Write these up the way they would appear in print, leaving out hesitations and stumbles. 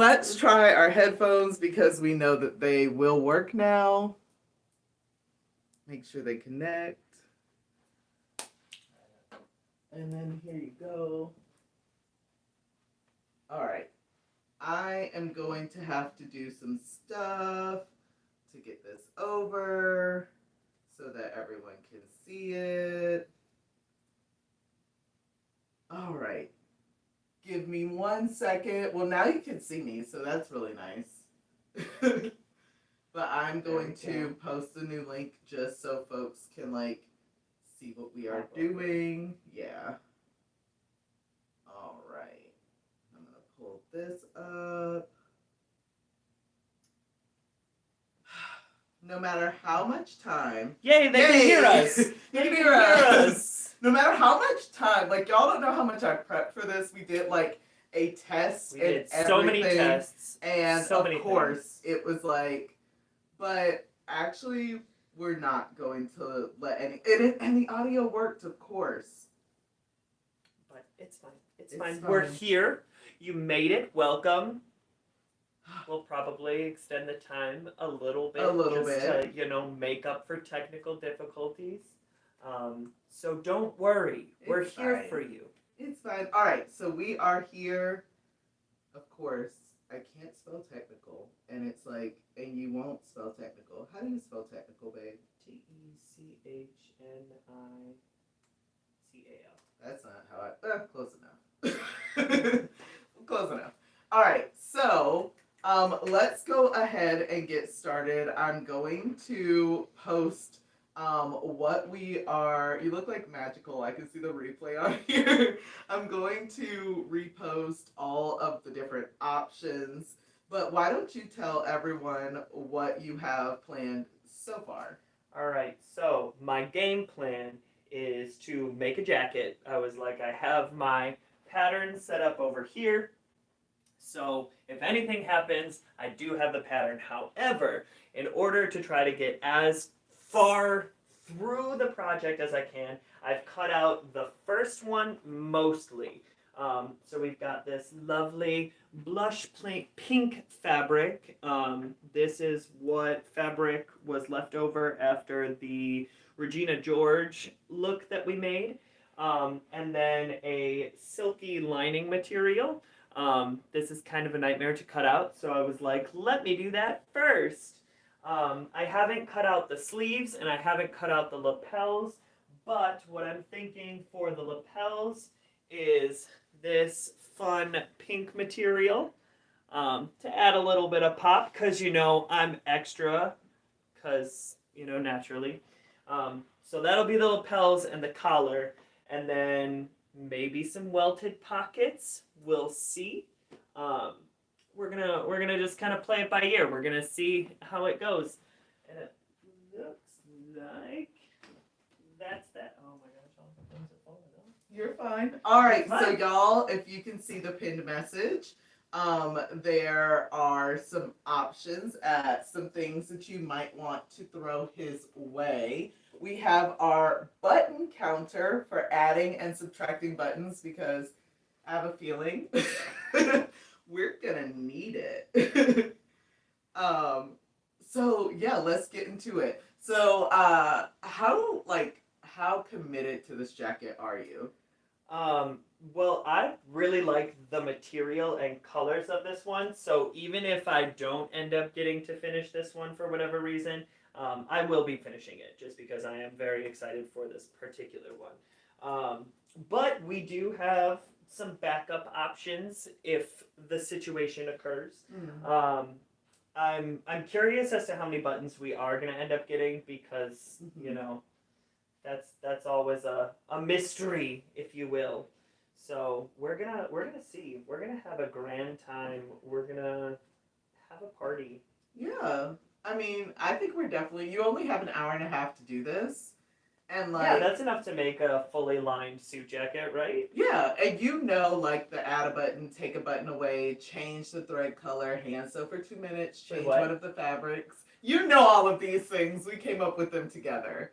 let's try our headphones because we know that they will work now. Make sure they connect. And then here you go. All right. I am going to have to do some stuff to get this over so that everyone can see it. All right. Give me 1 second. Well, now you can see me, so that's really nice. But I'm going to post a new link just so folks can like see what we are doing. Yeah. All right. I'm going to pull this up. No matter how much time. Yay, they can hear us. You can hear us. No matter how much time, like y'all don't know how much I prepped for this. We did like a test We and did everything. so many tests. And so of many course, it was like, but actually, we're not going to let any. And the audio worked, of course. But it's fine. It's fine. We're here. You made it. Welcome. We'll probably extend the time a little bit. To, make up for technical difficulties. So don't worry. We're here for you. It's fine. All right. So we are here. Of course, I can't spell technical. And it's like, and you won't spell technical. How do you spell technical, babe? Technical. That's not how I... close enough. Close enough. All right. So... let's go ahead and get started. I'm going to post what we are. You look like magical. I can see the replay on here. I'm going to repost all of the different options. But why don't you tell everyone what you have planned so far? All right. So my game plan is to make a jacket. I was like, I have my pattern set up over here. So if anything happens, I do have the pattern. However, in order to try to get as far through the project as I can, I've cut out the first one mostly. So we've got this lovely blush pink fabric. This is what fabric was left over after the Regina George look that we made. And then a silky lining material. This is kind of a nightmare to cut out, so I was like, let me do that first. I haven't cut out the sleeves and I haven't cut out the lapels, but what I'm thinking for the lapels is this fun pink material to add a little bit of pop, because I'm extra, because naturally. So that'll be the lapels and the collar, and then maybe some welted pockets. We'll see. We're gonna just kind of play it by ear. We're gonna see how it goes. And it looks like that's that. Oh my gosh, all the things are falling off. You're fine. All right, so y'all, if you can see the pinned message, there are some options, some things that you might want to throw his way. We have our button counter for adding and subtracting buttons, because I have a feeling we're gonna need it. So yeah, let's get into it. So how committed to this jacket are you? Well, I really like the material and colors of this one, so even if I don't end up getting to finish this one for whatever reason, I will be finishing it, just because I am very excited for this particular one. But we do have some backup options if the situation occurs. I'm curious as to how many buttons we are going to end up getting, because that's always a mystery, if you will. So we're gonna see. We're gonna have a grand time. We're gonna have a party. Yeah, I mean, I think we're definitely. You only have an hour and a half to do this, and that's enough to make a fully lined suit jacket, right? Yeah, and the add a button, take a button away, change the thread color, hand sew for 2 minutes, change one of the fabrics. You know all of these things. We came up with them together.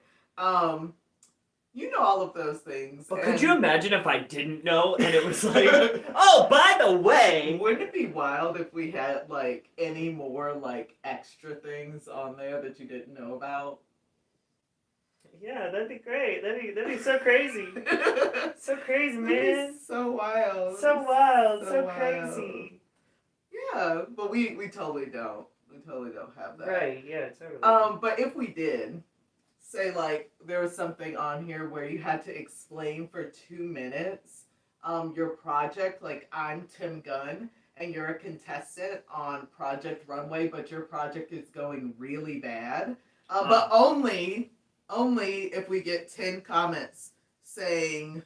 You know all of those things. But and could you imagine if I didn't know and it was like, oh, by the way. Wouldn't it be wild if we had like any more like extra things on there that you didn't know about? Yeah, that'd be great. That'd be so crazy. So crazy, man. So wild. So wild. So wild. crazy. Yeah, but we totally don't. We totally don't have that. Right, yeah, totally. But if we did, say like there was something on here where you had to explain for 2 minutes your project, like I'm Tim Gunn and you're a contestant on Project Runway, but your project is going really bad. But only if we get 10 comments saying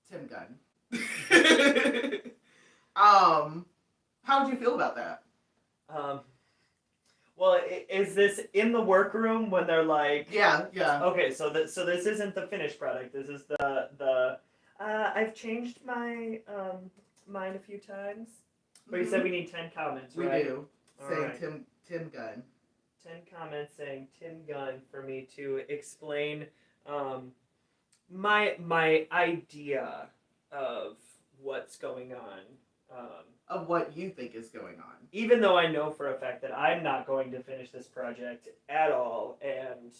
Tim Gunn. How would you feel about that? Well, is this in the workroom when they're like? Yeah. Okay, so this isn't the finished product. This is the. I've changed my mind a few times, but you said we need 10 comments, right? We do. Saying right. Tim Gunn. 10 comments saying Tim Gunn for me to explain my idea of what's going on. Of what you think is going on. Even though I know for a fact that I'm not going to finish this project at all, and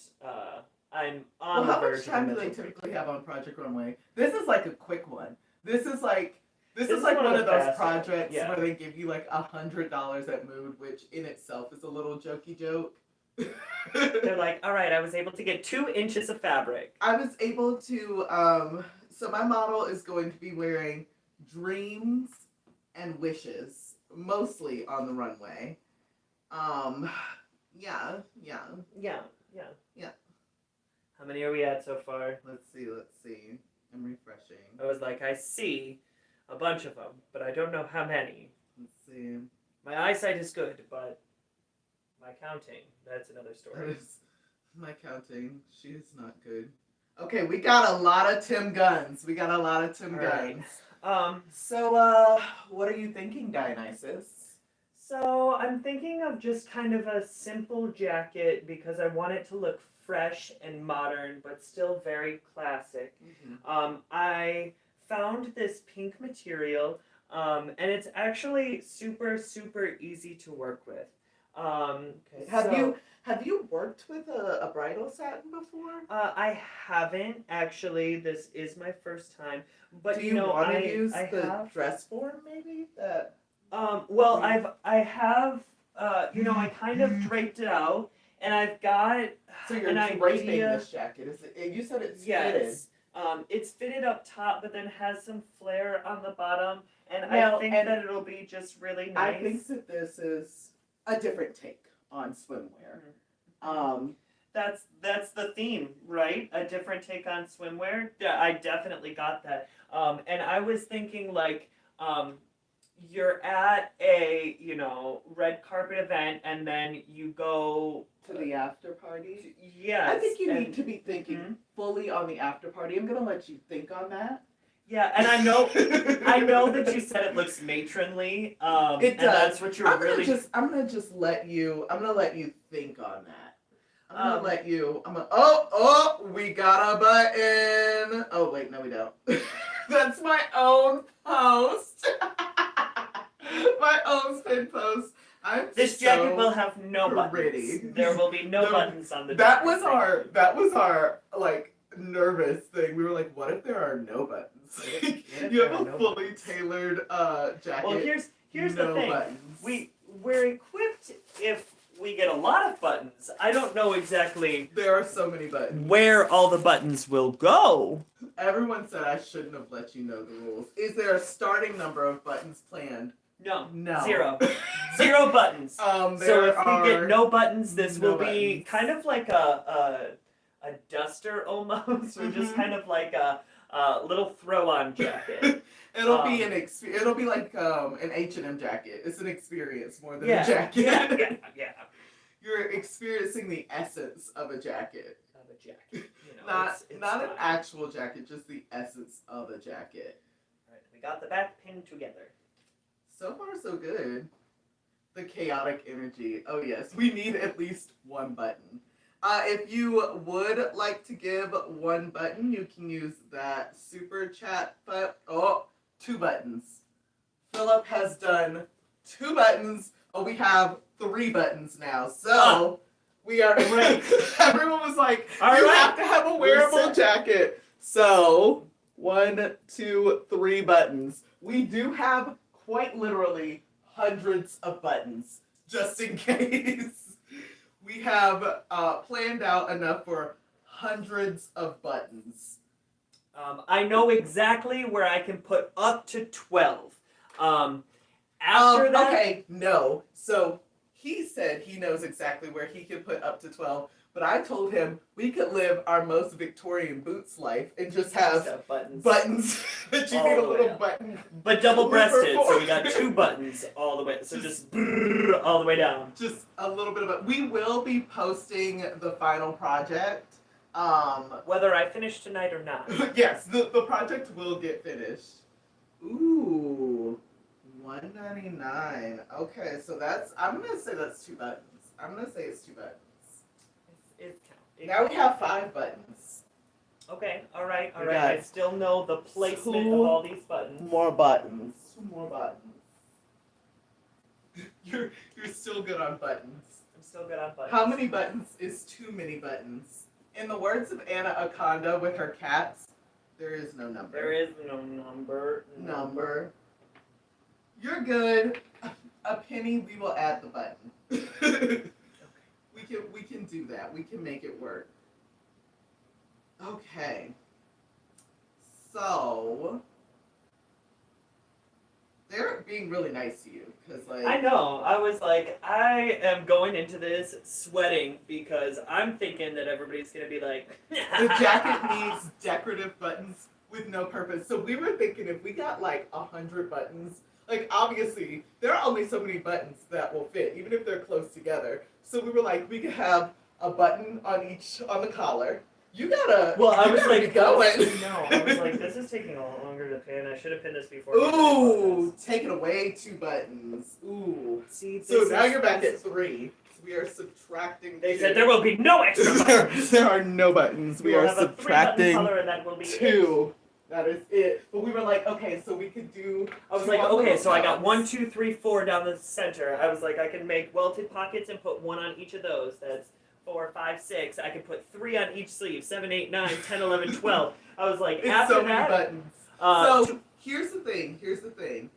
I'm on the verge of. How much time do they typically have on Project Runway? This is like a quick one. This is like one of those projects where they give you like $100 at Mood, which in itself is a little jokey joke. They're like, all right, I was able to get 2 inches of fabric. I was able to. So my model is going to be wearing dreams and wishes, mostly on the runway. Yeah. How many are we at so far? Let's see. I'm refreshing. I was like, I see a bunch of them, but I don't know how many. Let's see. My eyesight is good, but my counting, that's another story. My counting, she is not good. Okay, we got a lot of Tim Guns. Right. So, what are you thinking, Dionysus? So, I'm thinking of just kind of a simple jacket because I want it to look fresh and modern, but still very classic. Mm-hmm. I found this pink material, and it's actually super, super easy to work with. Okay. Have you worked with a bridal satin before? I haven't actually. This is my first time. But do you want to use the dress form maybe? Well, I have. I kind of draped it out, and I've got. So you're draping this jacket. Is it? You said it's fitted. It's fitted up top, but then has some flair on the bottom, and I think that it'll be just really nice. I think that this is a different take on swimwear. That's the theme, right? A different take on swimwear. Yeah, I definitely got that. And I was thinking like, you're at a red carpet event, and then you go to the after party. Yes, I think you need to be thinking fully on the after party. I'm gonna let you think on that. Yeah, and I know that you said it looks matronly. It does. And that's what you're I'm gonna let you think on that. We got a button. Oh wait, no we don't. That's my own post. My own spin post. This jacket will have no buttons. There will be no buttons on the jacket. That was our like nervous thing. We were like, what if there are no buttons? You have a fully tailored jacket. Well, here's the thing. Buttons. We're equipped if we get a lot of buttons. I don't know exactly. There are so many buttons. Where all the buttons will go. Everyone said I shouldn't have let you know the rules. Is there a starting number of buttons planned? No. 0. 0 buttons. So if we get no buttons, this will be buttons. kind of like a duster almost, or just kind of like a little throw-on jacket. It'll be like an H&M jacket. It's an experience more than a jacket. Yeah. You're experiencing the essence of a jacket. It's not an actual jacket, just the essence of a jacket. Alright, we got the back pinned together. So far, so good. The chaotic energy. Oh yes, we need at least one button. If you would like to give one button, you can use that super chat. But two buttons. Philip has done two buttons. Oh, we have three buttons now. So we are. Right. Everyone was like, All "You right. have to have a wearable jacket." So 1, 2, 3 buttons. We do have quite literally hundreds of buttons, just in case. We have planned out enough for hundreds of buttons. I know exactly where I can put up to 12. After that, Okay, no. So he said he knows exactly where he can put up to 12, but I told him we could live our most Victorian boots life and just have buttons that you All need a the way little up. button. But double-breasted, so we got 2 buttons all the way. So just brrr, all the way down. Just a little bit of it. We will be posting the final project. Whether I finish tonight or not. Yes, the project will get finished. Ooh, $199. Okay, so I'm gonna say that's 2 buttons. I'm gonna say it's 2 buttons. Now we have 5 buttons. Okay, all right. We I got still know the placement of all these buttons. More buttons. 2 more buttons. You're still good on buttons. I'm still good on buttons. How many buttons is too many buttons? In the words of Anna Akonda with her cats, there is no number. There is no number. Number. You're good. A penny, we will add the button. We can do that. We can make it work. Okay. So they're being really nice to you because, like, I know. I was like, I am going into this sweating because I'm thinking that everybody's gonna be like, the jacket needs decorative buttons with no purpose. So we were thinking if we got like 100 buttons, like obviously there are only so many buttons that will fit, even if they're close together. So we were like, we could have a button on the collar. You gotta. Well, I you was gotta like, be going. no, I was like, this is taking a lot longer to pin. I should have pinned this before. Ooh, taking away 2 buttons. Ooh. See, So now you're back at 3. So we are subtracting. They 2. said there will be no extra buttons. There are no buttons. We are have a 3-button subtracting color and that will be 2. That is it. But we were like, okay, so we could do. I was 2 like, on okay, those so I got sides. 1, 2, 3, 4 down the center. I was like, I can make welted pockets and put 1 on each of those. That's 4, 5, 6. I could put 3 on each sleeve. 7, 8, 9, 10, 11, 12. I was like, It's after so many that, buttons. So here's the thing.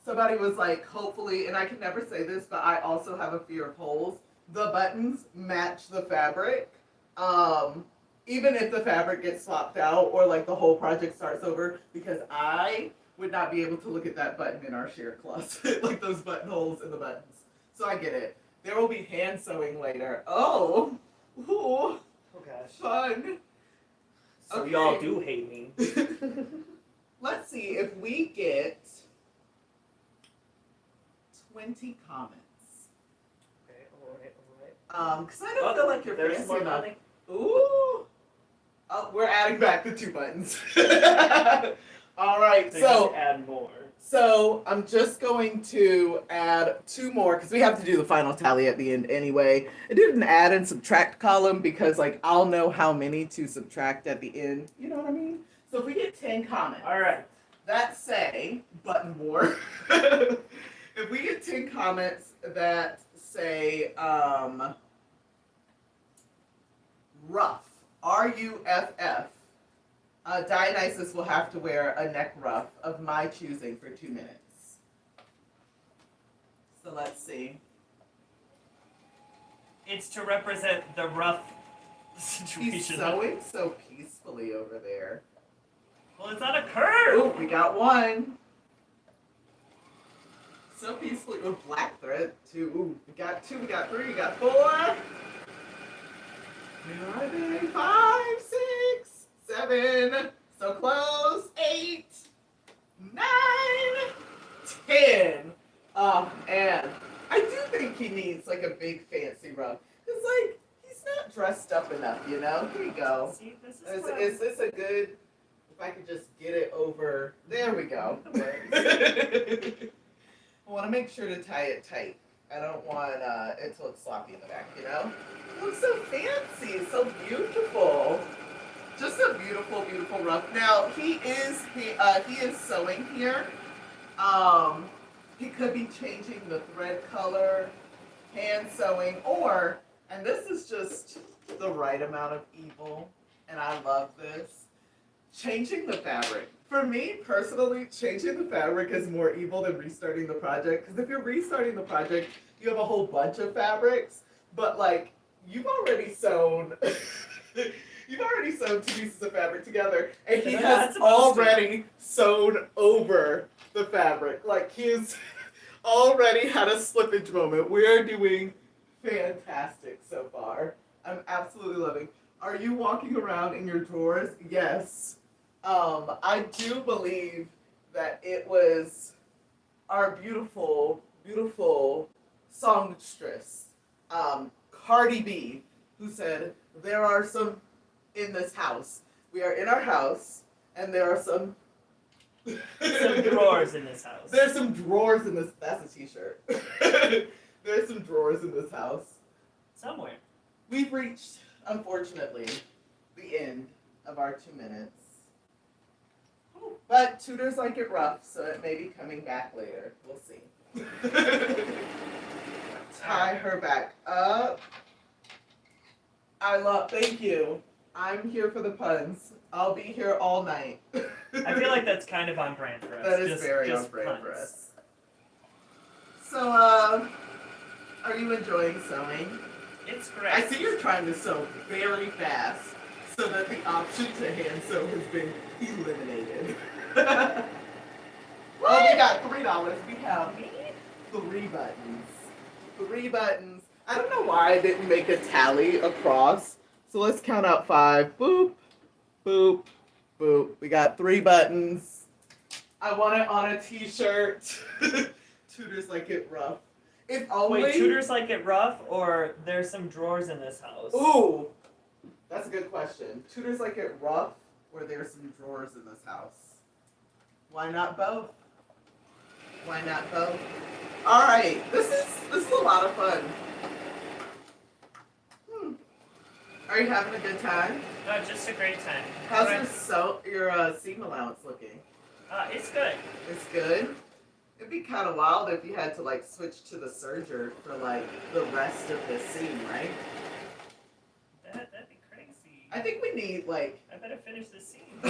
Somebody was like, hopefully, and I can never say this, but I also have a fear of holes. The buttons match the fabric. Even if the fabric gets swapped out or like the whole project starts over, because I would not be able to look at that button in our shared closet, like those buttonholes in the buttons. So I get it. There will be hand sewing later. Oh, ooh, oh gosh. fun. So Okay. y'all do hate me. Let's see if we get 20 comments. Okay, alright. Because I don't feel like you're there's fancy more enough. money. Ooh. Oh, we're adding back the 2 buttons. All right, They so just add more. I'm just going to add 2 more because we have to do the final tally at the end anyway. I did an add and subtract column because like I'll know how many to subtract at the end. You know what I mean? So if we get 10 comments, All right. that say button war. If we get 10 comments that say rough, R-U-F-F, Dionysus will have to wear a neck ruff of my choosing for 2 minutes. So let's see. It's to represent the rough He's situation. sewing so peacefully over there. Well, it's on a curve. Oh, we got 1. So peacefully. Oh, black thread. 2. Ooh, we got 2. We got 3. We got 4. 5, 6, 7. So close. 8, 9, 10. And I do think he needs like a big fancy ruff. It's like he's not dressed up enough, you know. Here you go. See, this Is this a good? If I could just get it over. There we go. I want to make sure to tie it tight. I don't want it to look sloppy in the back, you know? It looks so fancy, so beautiful. Just a beautiful, beautiful ruff. Now he is sewing here. He could be changing the thread color, hand sewing, or, and this is just the right amount of evil, and I love this, changing the fabric. For me personally, changing the fabric is more evil than restarting the project, because if you're restarting the project, you have a whole bunch of fabrics, but like, you've already sewn you've already sewn two pieces of fabric together, and he has already sewn over the fabric. Like, he's already had a slippage moment. We are doing fantastic so far. I'm absolutely loving. Are you walking around in your drawers? Yes. I do believe that it was our beautiful, beautiful songstress, Cardi B, who said, there are some in this house. We are in our house, and there are some drawers in this house. There's some drawers in this. That's a t-shirt. There's some drawers in this house. Somewhere. We've reached, unfortunately, the end of our 2 minutes. But tutors like it rough, so it may be coming back later. We'll see. Tie her back up. Thank you. I'm here for the puns. I'll be here all night. I feel like that's kind of on brand for us. That is very on brand puns. for us. So, are you enjoying sewing? It's great. I see you're trying to sew very fast, so that the option to hand sew has been eliminated. Oh, we got $3. We have 3 buttons. 3 buttons. I don't know why I didn't make a tally across. So let's count out 5. Boop, boop, boop. We got 3 buttons. I want it on a t-shirt. Tutors like it rough. If only... Wait, tutors like it rough, or there's some drawers in this house? Ooh, that's a good question. Tutors like it rough, or there's some drawers in this house? Why not both? Why not both? All right, this is a lot of fun. Are you having a good time? No, just a great time. How's your seam allowance looking? It's good. It's good. It'd be kind of wild if you had to like switch to the serger for like the rest of the seam, right? That'd be crazy. I think we need like. I better finish this scene.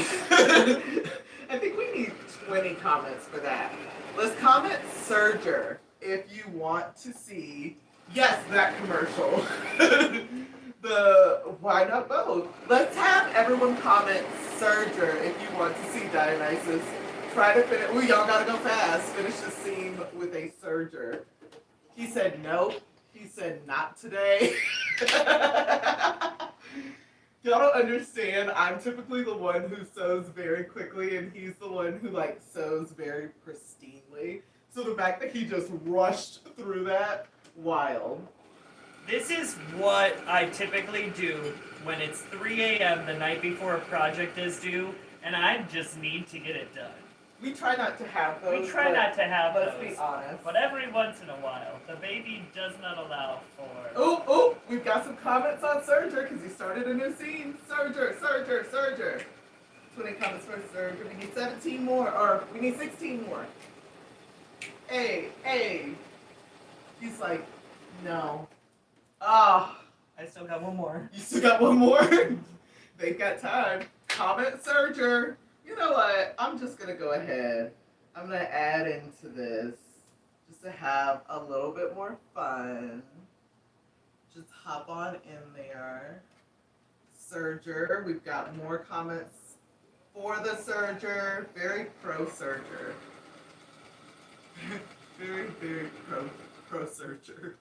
I think we need 20 comments for that. Let's comment serger if you want to see. Yes, that commercial. Why not both? Let's have everyone comment serger if you want to see Dionysus try to finish. Ooh, y'all gotta go fast. Finish the scene with a serger. He said nope. He said not today. Y'all don't understand. I'm typically the one who sews very quickly, and he's the one who like sews very pristinely. So the fact that he just rushed through that, wild. This is what I typically do when it's 3 a.m. the night before a project is due, and I just need to get it done. We try not to have those. We try not to have those. Let's be honest. But every once in a while, the baby does not allow for... Oh, we've got some comments on Serger, because he started a new scene. Serger. 20 comments for Serger. We need 17 more, or we need 16 more. Hey. He's like, no. Ah. I still got one more. You still got one more? They've got time. Comment Serger. You know what? I'm just going to go ahead. I'm going to add into this just to have a little bit more fun. Just hop on in there. Serger. We've got more comments for the Serger. Very pro Serger. Very, very pro Serger.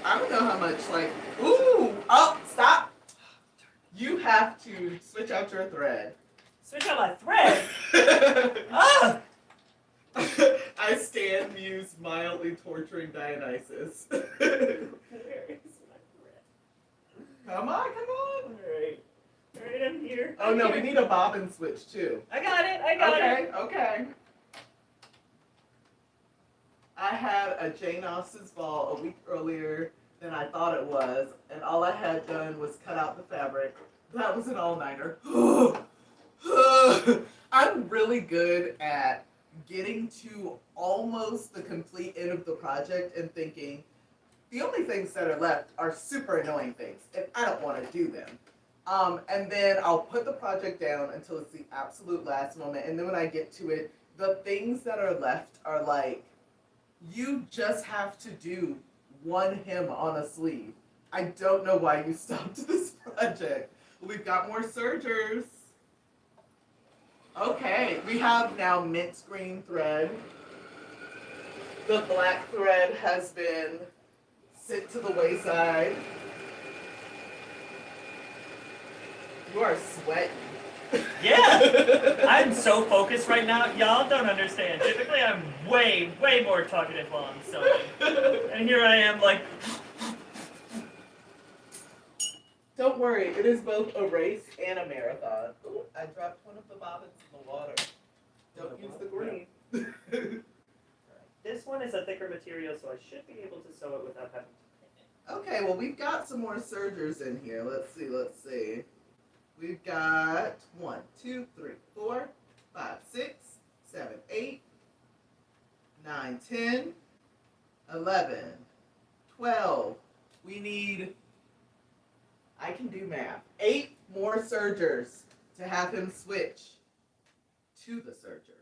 I don't know how much, like, ooh, oh, stop. You have to switch out your thread. Switch out my thread? Ah! I stand Muse mildly torturing Dionysus. Where is my thread? Come on. Alright, I'm here. Oh no, we need a bobbin switch too. I got it. Okay. I had a Jane Austen's ball a week earlier than I thought it was, and all I had done was cut out the fabric. That was an all-nighter. I'm really good at getting to almost the complete end of the project and thinking, the only things that are left are super annoying things, and I don't want to do them. And then I'll put the project down until it's the absolute last moment, and then when I get to it, the things that are left are like, you just have to do one hem on a sleeve. I don't know why you stopped this project. We've got more sergers. Okay, we have now mint green thread. The black thread has been sent to the wayside. You are sweating. Yeah! I'm so focused right now. Y'all don't understand. Typically, I'm way more talkative while I'm sewing. And here I am, like... Don't worry, it is both a race and a marathon. Ooh, I dropped one of the bobbins in the water. Don't use the green. This one is a thicker material, so I should be able to sew it without having to pin it. Okay, well, we've got some more sergers in here. Let's see. We've got 1, 2, 3, 4, 5, 6, 7, 8, 9, 10, 11, 12. We need, I can do math, 8 more sergers to have him switch to the serger.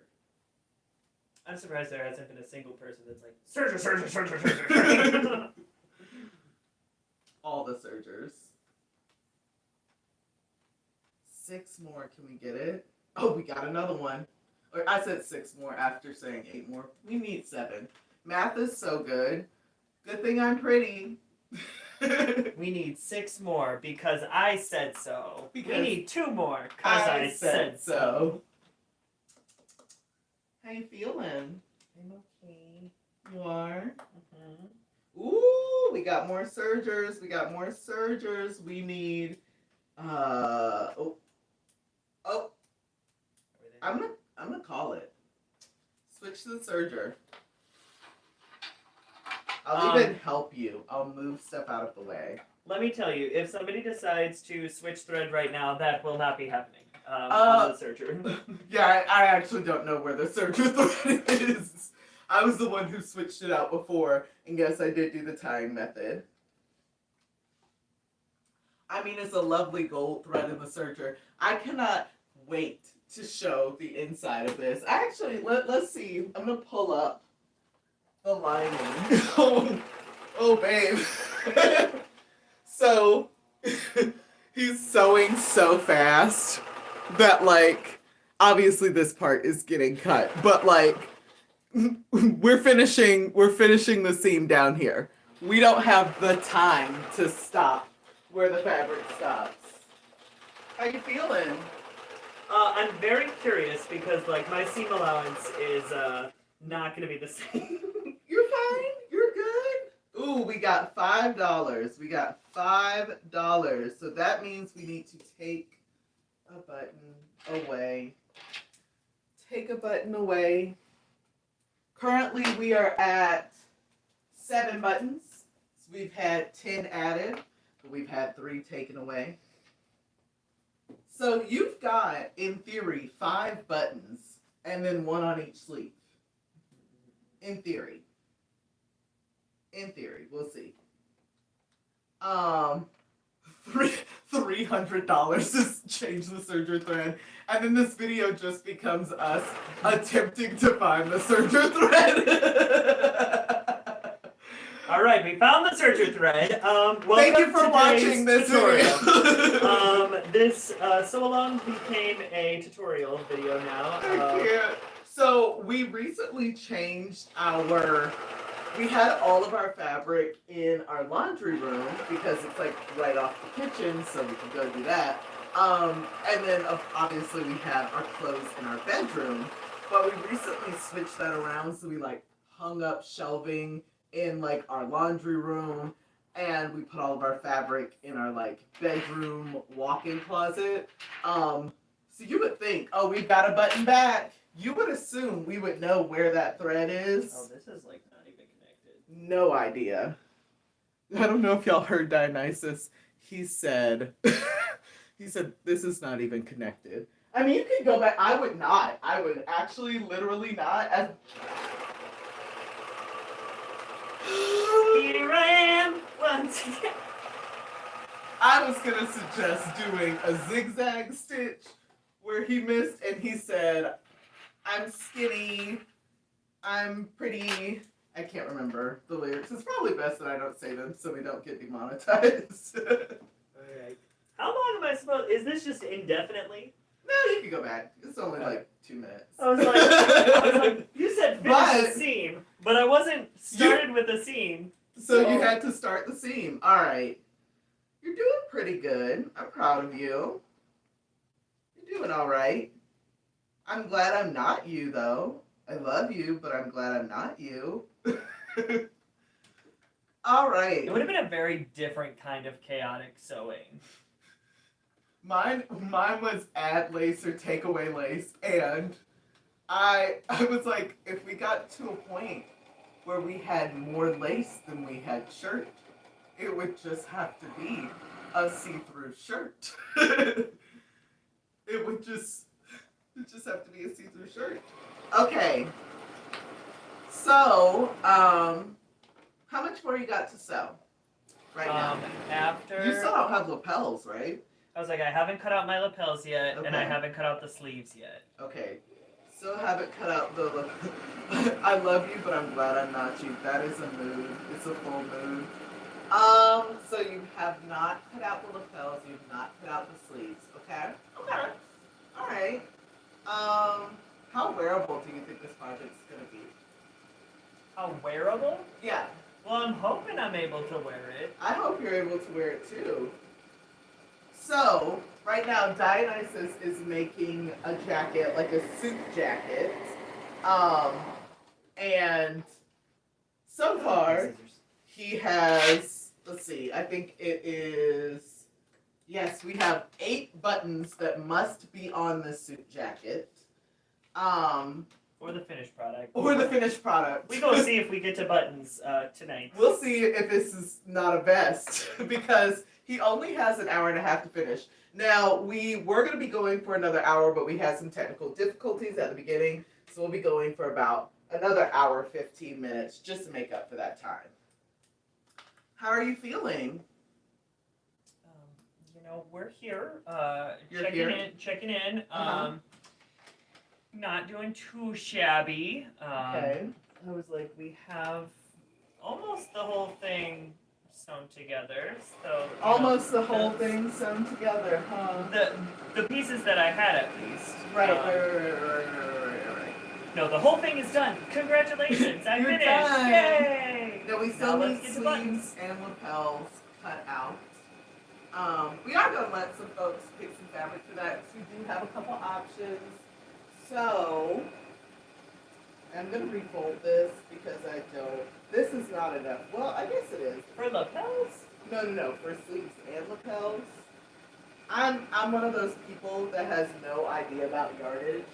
I'm surprised there hasn't been a single person that's like, serger. All the sergers. 6 more, can we get it? Oh, we got another one. Or I said 6 more after saying 8 more. We need 7. Math is so good. Good thing I'm pretty. We need 6 more because I said so. Because we need 2 more because I said so. How you feeling? I'm okay. You are? Mm-hmm. Ooh, we got more sergers. We need, I'm gonna call it. Switch to the serger. I'll even help you. I'll move stuff out of the way. Let me tell you, if somebody decides to switch thread right now, that will not be happening on the serger. Yeah, I actually don't know where the serger thread is. I was the one who switched it out before, and yes, I did do the tying method. I mean, it's a lovely gold thread in the serger. I cannot wait to show the inside of this. Actually, let's see. I'm gonna pull up the lining. oh, babe. So, he's sewing so fast that, like, obviously this part is getting cut, but, like, we're finishing the seam down here. We don't have the time to stop where the fabric stops. How you feeling? I'm very curious because, like, my seam allowance is not going to be the same. You're fine. You're good. Ooh, we got $5. So that means we need to take a button away. Take a button away. Currently, we are at 7 buttons. So we've had 10 added, but we've had 3 taken away. So you've got, in theory, 5 buttons and then 1 on each sleeve. In theory. We'll see. $300 to change the serger thread, and then this video just becomes us attempting to find the serger thread. All right, we found the serger thread. Thank you for watching this tutorial. video. This sew along became a tutorial video now. So we recently changed we had all of our fabric in our laundry room because it's like right off the kitchen, so we can go do that. And then obviously we had our clothes in our bedroom, but we recently switched that around, so we like hung up shelving in like our laundry room, and we put all of our fabric in our like bedroom walk-in closet. So you would think, oh, we've got a button back. You would assume we would know where that thread is. Oh, this is like not even no idea. I don't know if y'all heard Dionysus. He said, he said, this is not even connected. I mean, you can go back. I would not. I would actually literally not. As Here I am once again. I was going to suggest doing a zigzag stitch where he missed and he said, I'm skinny, I'm pretty. I can't remember the lyrics. It's probably best that I don't say them so we don't get demonetized. Alright. How long am I supposed? Is this just indefinitely? No, you can go back. It's only like 2 minutes. I was like, you said finish the seam, but I wasn't started with the seam. So you had to start the seam. All right. You're doing pretty good. I'm proud of you. You're doing all right. I'm glad I'm not you, though. I love you, but I'm glad I'm not you. All right. It would have been a very different kind of chaotic sewing. Mine was add lace or take away lace, and I was like, if we got to a point where we had more lace than we had shirt, it would just have to be a see-through shirt. It would just have to be a see-through shirt. Okay. So, how much more you got to sew right now? After You still don't have lapels, right? I was like, I haven't cut out my lapels yet, and I Okay. haven't cut out the sleeves yet. Okay. Still haven't cut out the I love you, but I'm glad I'm not you. That is a mood. It's a full mood. So you have not cut out the lapels, you've not cut out the sleeves, okay? Okay. Alright. How wearable do you think this project's gonna be? How wearable? Yeah. Well, I'm hoping I'm able to wear it. I hope you're able to wear it too. So, right now, Dionysus is making a jacket, like a suit jacket. And so far, he has, let's see, I think it is, yes, we have 8 buttons that must be on the suit jacket. Or the finished product. Or the finished product. We go see if we get to buttons tonight. We'll see if this is not a vest, because he only has an hour and a half to finish. Now, we were going to be going for another hour, but we had some technical difficulties at the beginning, so we'll be going for about another hour, 15 minutes, just to make up for that time. How are you feeling? We're here, You're checking here? checking in. Uh-huh. Not doing too shabby. Okay. I was like, we have almost the whole thing sewn together. So Almost the whole thing sewn together, huh? The pieces that I had at least. Right. No, the whole thing is done. Congratulations, I You're finished. done. Yay! No, we Now still let's need get the sleeves buttons. and lapels cut out. We are going to let some folks pick some fabric for that, because we do have a couple options. So, I'm going to refold this because I don't. This is not enough. Well, I guess it is. For lapels? No. For sleeves and lapels. I'm one of those people that has no idea about yardage.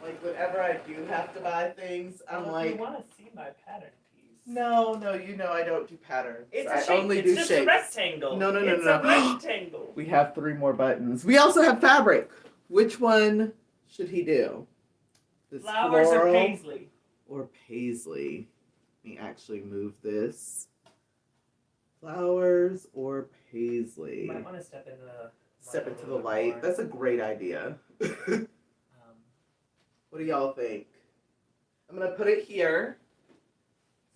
Like, whenever I do have to buy things, I'm Well, like, if you want to see my pattern piece. no, you know I don't do patterns. It's I a shape. only It's do just shapes. a rectangle. No. It's a rectangle. We have 3 more buttons. We also have fabric. Which one should he do? This Flowers or floral paisley? or paisley? Let me actually move this. Flowers or paisley? You might want to step in the Step a into the little bit light. more. That's a great idea. What do y'all think? I'm going to put it here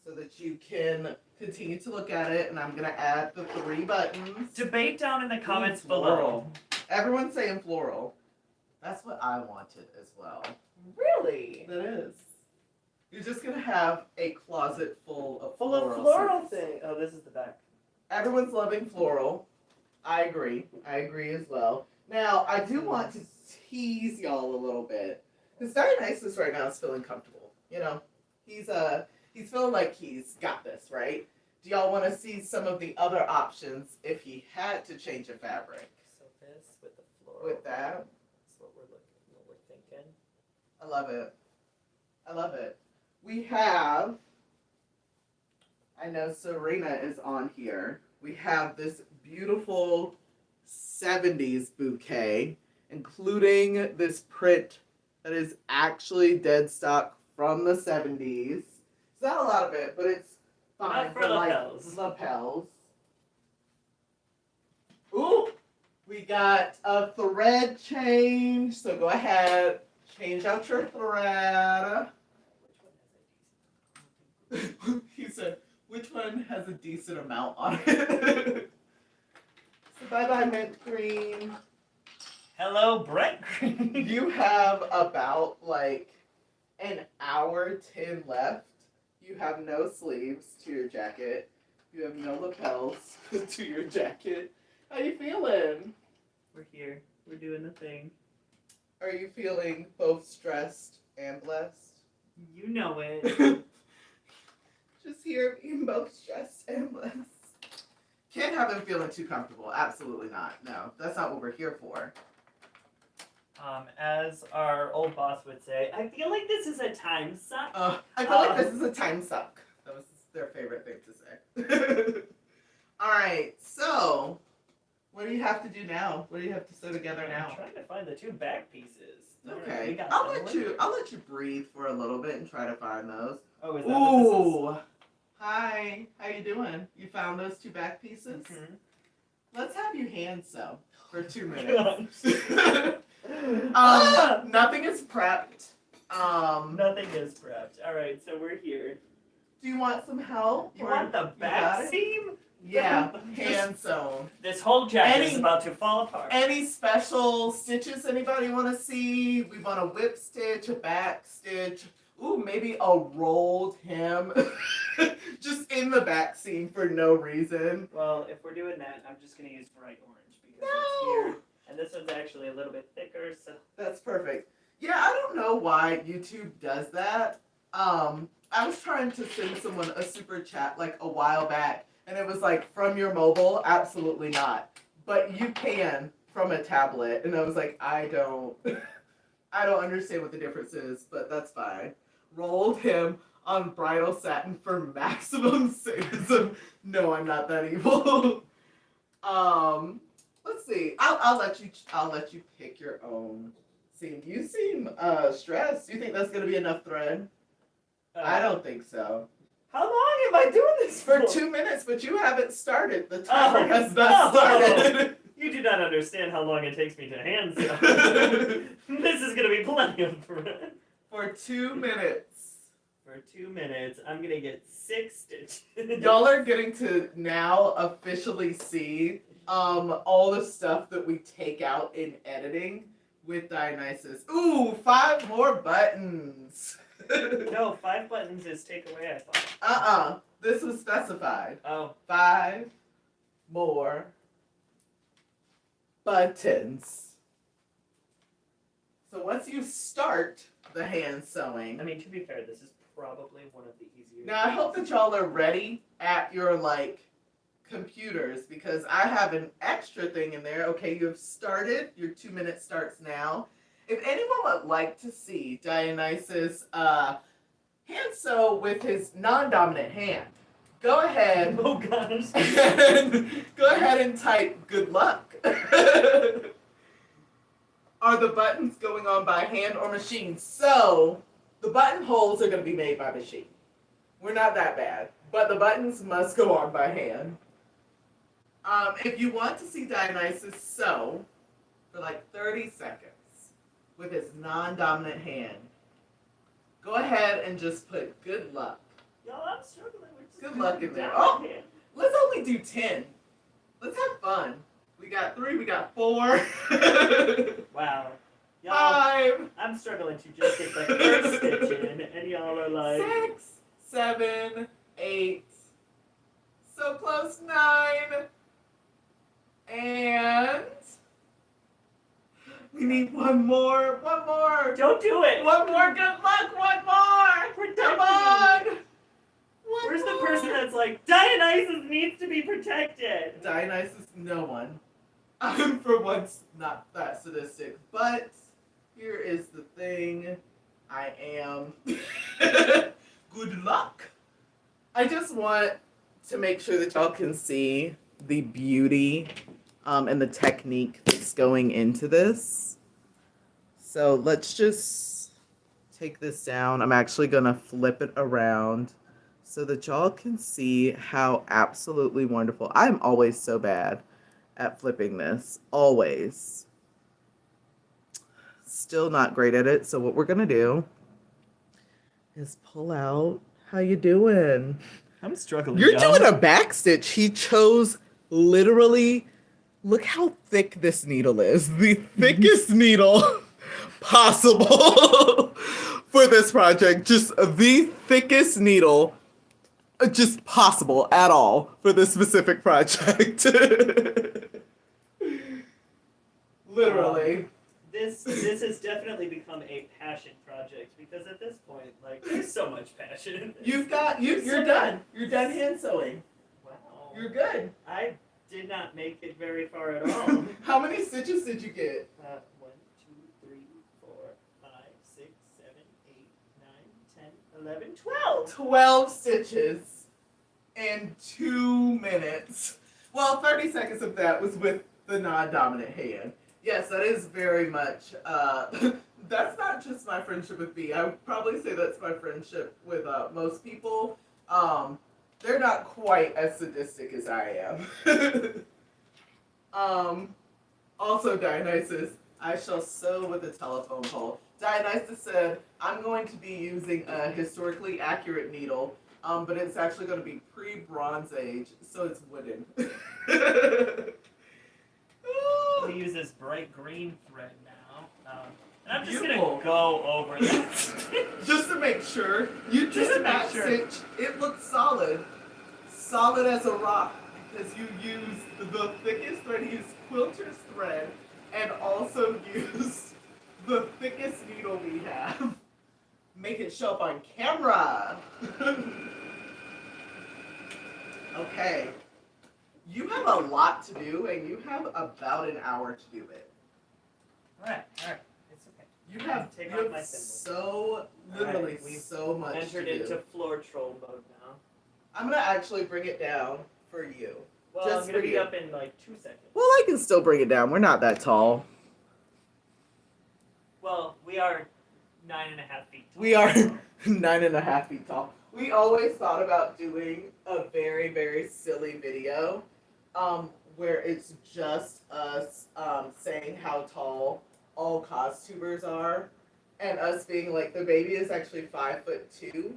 so that you can continue to look at it, and I'm going to add the 3 buttons. Debate down in the comments below. Floral. Everyone's saying floral. That's what I wanted as well. Really? That is. You're just going to have a closet full of Floral suits. thing. Oh, this is the back. Everyone's loving floral. I agree as well. Now, I do want to tease y'all a little bit. Because Dionysus right now is feeling comfortable. You know, he's feeling like he's got this, right? Do y'all want to see some of the other options if he had to change a fabric? So this with the floral. With that, That's what we're thinking. I love it. We have I know Serena is on here. We have this beautiful 70s bouquet, including this print that is actually dead stock from the 70s. It's not a lot of it, but it's fine Not for lapels. Like lapels. Ooh, we got a thread change, so go ahead, change out your thread. He said, which one has a decent amount on it? So bye-bye mint green. Hello, Brett Green. You have about like an hour 10 left. You have no sleeves to your jacket. You have no lapels to your jacket. How you feeling? We're here. We're doing the thing. Are you feeling both stressed and blessed? You know it. Just here being both stressed and blessed. Can't have them feeling too comfortable. Absolutely not. No, that's not what we're here for. As our old boss would say, I feel like this is a time suck. I feel like this is a time suck. That was their favorite thing to say. All right, so what do you have to do now? What do you have to sew together now? I'm trying to find the two back pieces. Okay, We I'll let you breathe for a little bit and try to find those. Oh, is that what this is? Ooh, hi, how you doing? You found those two back pieces? Mhm. Let's have you hand sew for 2 God. minutes. Nothing is prepped. Nothing is prepped. All right, so we're here. Do you want some help? You Or want the got back it? seam? Yeah, hand sewn. This whole jacket is Any- about to fall apart. Any special stitches anybody want to see? We want a whip stitch, a back stitch. Ooh, maybe a rolled hem. Just in the back seam for no reason. Well, if we're doing that, I'm just gonna use bright orange because No! it's here, and this one's actually a little bit thicker. So That's perfect. Yeah, I don't know why YouTube does that. I was trying to send someone a super chat like a while back, and it was like, from your mobile, absolutely not. But you can from a tablet, and I was like, I don't understand what the difference is, but that's fine. Rolled him on bridal satin for maximum sadism. No, I'm not that evil. Let's see. I'll let you pick your own seam. You seem stressed. Do you think that's gonna be enough thread? I don't think so. How long am I doing this For 2 minutes, but you haven't started. The timer has not no. started. You do not understand how long it takes me to hand sew. This is gonna be plenty of thread. For 2 minutes. For 2 minutes, I'm gonna get 6 stitches. Y'all are getting to now officially see all the stuff that we take out in editing with Dionysus. Ooh, 5 more buttons. No, 5 buttons is take away, I thought. This was specified. Oh. 5 more buttons. So once you start the hand sewing. I mean, to be fair, this is probably one of the easier. Now I hope that y'all are ready at your computers, because I have an extra thing in there. Okay, you have started. Your 2 minute starts now. If anyone would like to see Dionysus hand sew with his non-dominant hand, go ahead. Oh gosh. Go ahead and type good luck. Are the buttons going on by hand or machine? So the button holes are going to be made by machine. We're not that bad, but the buttons must go on by hand. If you want to see Dionysus sew for 30 seconds with his non-dominant hand, go ahead and just put good luck. Y'all, I'm struggling with Good luck in there. down Oh, hand. let's only do 10. Let's have fun. We got 3, we got 4. Wow. Y'all, 5, I'm struggling to just get the first stitch in, and y'all are like... 6, 7, 8, so close, 9, and we need one more. Don't do it! One more, good luck, one more! Protect Come me. on! One Where's the more. person that's like, Dionysus needs to be protected? Dionysus, no one. I'm for once not that sadistic, but here is the thing. I am. Good luck. I just want to make sure that y'all can see the beauty and the technique that's going into this. So let's just take this down. I'm actually gonna flip it around so that y'all can see how absolutely wonderful. I'm always so bad at flipping this, always. Still not great at it, so what we're gonna do is pull out. How you doing? I'm struggling. You're doing a back stitch. He chose literally, look how thick this needle is. The thickest needle possible for this project. Just the thickest needle just possible at all for this specific project. Literally. This has definitely become a passion project because at this point, like, there's so much passion in this. You're done. You're done hand sewing. Wow. You're good. I did not make it very far at all. How many stitches did you get? 1, 2, 3, 4, 5, 6, 7, 8, 9, 10, 11, 12. 12 stitches in 2 minutes. Well, 30 seconds of that was with the non-dominant hand. Yes, that is very much, that's not just my friendship with B. I would probably say that's my friendship with most people. They're not quite as sadistic as I am. Also, Dionysus, I shall sew with a telephone pole. Dionysus said, I'm going to be using a historically accurate needle, but it's actually going to be pre-Bronze Age, so it's wooden. We use this bright green thread now. And I'm just Beautiful. gonna go over that. Just to make sure. You Just to did make not sure. stitch. It looks solid. Solid as a rock. Because you used the thickest thread. You used quilter's thread. And also used the thickest needle we have. Make it show up on camera. Okay. You have a lot to do, and you have about an hour to do it. Alright. It's okay. You have, Take you off have my symbol. so, literally Alright, we've so much Entered to do. into floor troll mode now. I'm gonna actually bring it down for you. Well, Just I'm gonna for be you. up in like 2 seconds. Well, I can still bring it down. We're not that tall. Well, we are 9.5 feet tall. We are 9.5 feet tall. We always thought about doing a very, very silly video, where it's just us saying how tall all costumers are, and us being like, the baby is actually 5'2",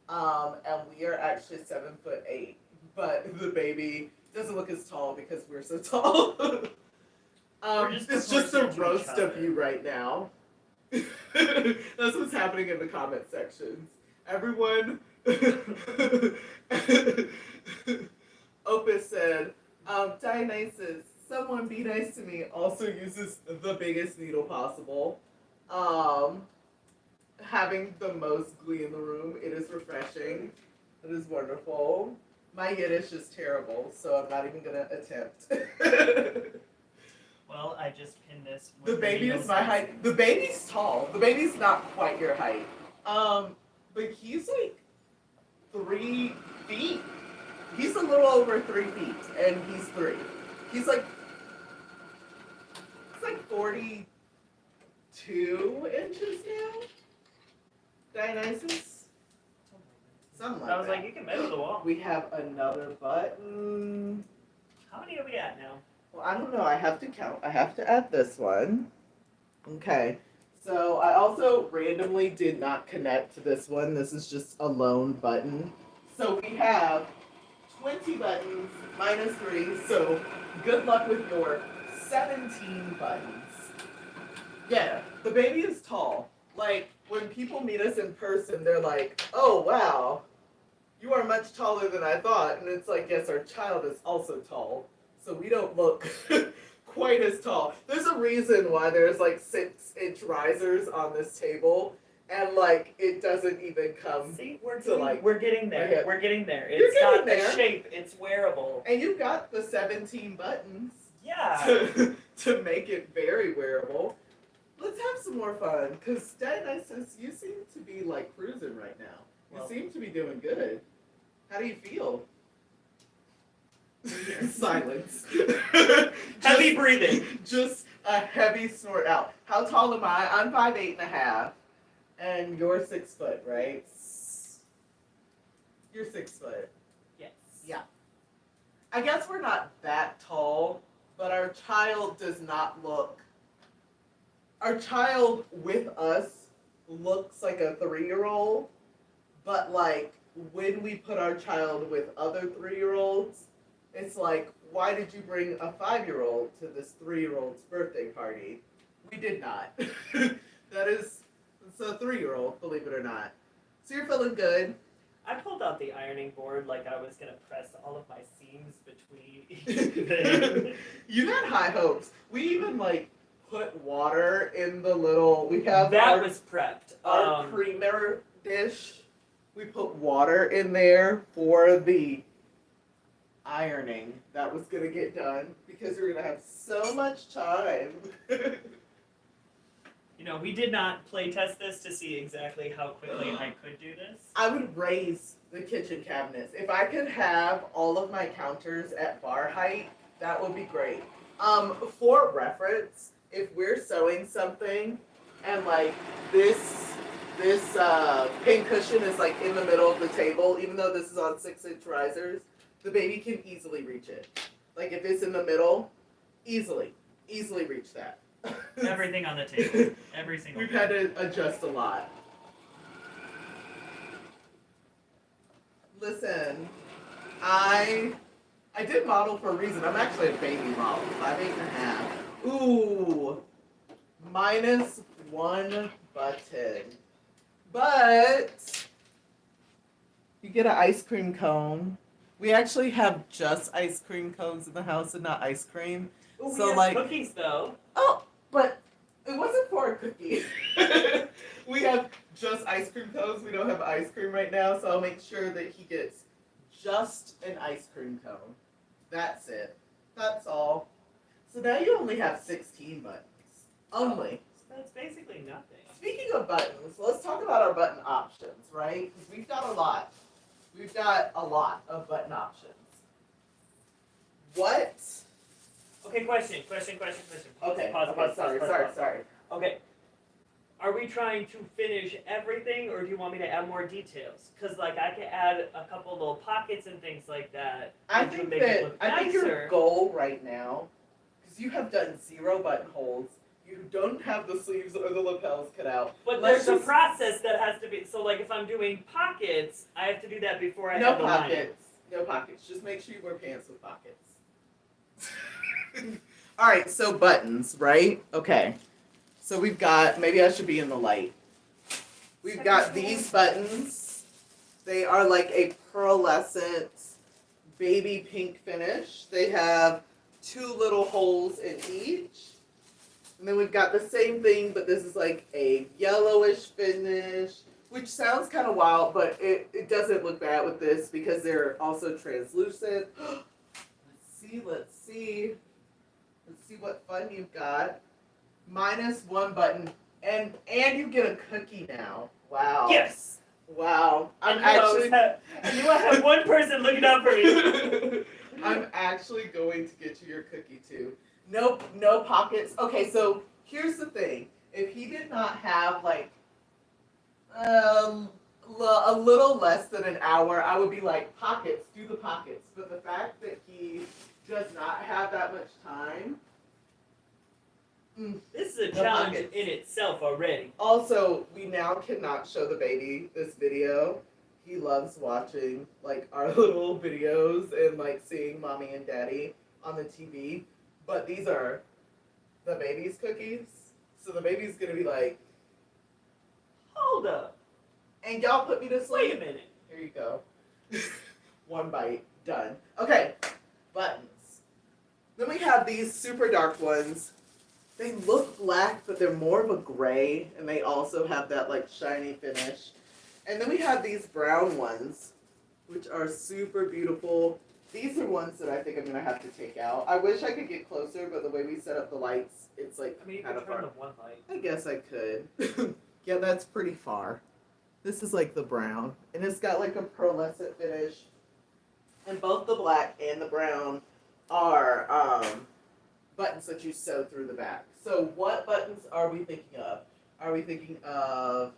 and we are actually 7'8", but the baby doesn't look as tall because we're so tall. It's just a roast of you right now. That's what's happening in the comment sections. Everyone. Opus said, Dionysus, someone be nice to me, also uses the biggest needle possible. Having the most glee in the room, it is refreshing. It is wonderful. My Yiddish is terrible, so I'm not even gonna attempt. Well, I just pinned this. The with baby needles is my height. The baby's tall. The baby's not quite your height. But he's like 3 feet. He's a little over 3 feet, and he's 3. He's like 42 inches now. Dionysus. Something like I was that. like, you can measure the wall. We have another button. How many are we at now? Well, I don't know. I have to count. I have to add this one. Okay. So I also randomly did not connect to this one. This is just a lone button. So we have 20 buttons minus 3. So good luck with your 17 buttons. Yeah, the baby is tall. Like, when people meet us in person, they're like, oh, wow, you are much taller than I thought. And it's like, yes, our child is also tall. So we don't look quite as tall. There's a reason why there's like 6-inch risers on this table, and like it doesn't even come. See, we're to, like, getting there. okay. We're getting there. You're It's getting not there. a shape. It's wearable. And you've got the 17 buttons Yeah. to make it very wearable. Let's have some more fun, because Dionysus, you seem to be like cruising right now. You Well, seem to be doing good. How do you feel? Silence. Heavy breathing. Just a heavy snort out. How tall am I? I'm 5'8.5", and you're 6 foot, right? You're 6 foot. Yes. Yeah. I guess we're not that tall, but our child does not look. Our child with us looks like a 3-year-old, but like when we put our child with other 3-year-olds, it's like, why did you bring a 5-year-old to this 3-year-old's birthday party? We did not. It's a 3-year-old, believe it or not. So you're feeling good. I pulled out the ironing board like I was gonna press all of my seams between each thing. You had high hopes. We even like put water in the little. We have that was prepped. our creamer dish. We put water in there for the ironing that was gonna get done because we were gonna have so much time. You know, we did not play test this to see exactly how quickly I could do this. I would raise the kitchen cabinets. If I could have all of my counters at bar height, that would be great. For reference, if we're sewing something and like this pin cushion is like in the middle of the table, even though this is on 6-inch risers, the baby can easily reach it. Like if it's in the middle, easily reach that. Everything on the table. Every single We've thing. had to adjust a lot. Listen, I did model for a reason. I'm actually a baby model, 5'8.5". Ooh, -1 button. But you get an ice cream cone. We actually have just ice cream cones in the house and not ice cream. Ooh, So, we have like- cookies though. Oh, but it wasn't for a cookie. We have just ice cream cones. We don't have ice cream right now, so I'll make sure that he gets just an ice cream cone. That's it. That's all. So now you only have 16 buttons. Only. So that's basically nothing. Speaking of buttons, let's talk about our button options, right? Because we've got a lot. We've got a lot of button options. What? Okay, question. Okay. Pause. Sorry. Okay. Are we trying to finish everything, or do you want me to add more details? Because like I could add a couple little pockets and things like that. I which think would make it look I think your nicer. goal right now, because you have done 0 buttonholes, you don't have the sleeves or the lapels cut out. But Let's there's just- a process that has to be. So like if I'm doing pockets, I have to do that before I No have the lining. pockets. No pockets. Just make sure you wear pants with pockets. All right, so buttons, right? Okay. So we've got, maybe I should be in the light. We've got these buttons. They are like a pearlescent baby pink finish. They have 2 little holes in each. And then we've got the same thing, but this is like a yellowish finish, which sounds kind of wild, but it doesn't look bad with this because they're also translucent. Let's see what fun you've got. -1 button, and you get a cookie now. Wow. Yes. Wow. I knew I had one person looking out for me. I'm actually going to get you your cookie too. Nope, no pockets. Okay, so here's the thing. If he did not have like a little less than an hour, I would be like, pockets, do the pockets. But the fact that he does not have that much time. This is a No challenge pockets. in itself already. Also, we now cannot show the baby this video. He loves watching like our little videos and like seeing mommy and daddy on the TV. But these are the baby's cookies. So the baby's gonna be like, Hold up. and y'all put me to sleep. Wait a minute. Here you go. 1 bite, done. Okay, buttons. Then we have these super dark ones. They look black, but they're more of a gray, and they also have that like shiny finish. And then we have these brown ones, which are super beautiful. These are ones that I think I'm gonna have to take out. I wish I could get closer, but the way we set up the lights, it's like I mean, you kind can of turn far. the one light. I guess I could. Yeah, that's pretty far. This is like the brown, and it's got like a pearlescent finish. And both the black and the brown are buttons that you sew through the back. So what buttons are we thinking of? Are we thinking of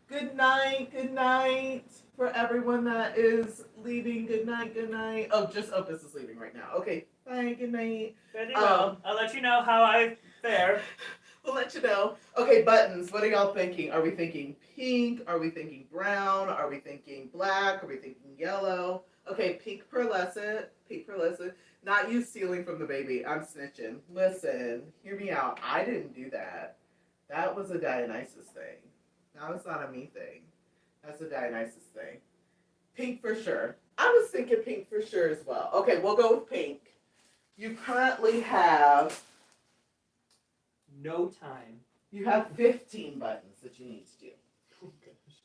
good night for everyone that is leaving. Good night. Oh, this is leaving right now. Okay, bye, good night. Very well. I'll let you know how I fare. We'll let you know. Okay, buttons. What are y'all thinking? Are we thinking pink? Are we thinking brown? Are we thinking black? Are we thinking yellow? Okay, pink pearlescent. Pink pearlescent. Not you stealing from the baby. I'm snitching. Listen, hear me out. I didn't do that. That was a Dionysus thing. That was not a me thing. That's a Dionysus thing. Pink for sure. I was thinking pink for sure as well. Okay, we'll go with pink. You currently have No time. You have 15 buttons that you need to do. Oh, gosh.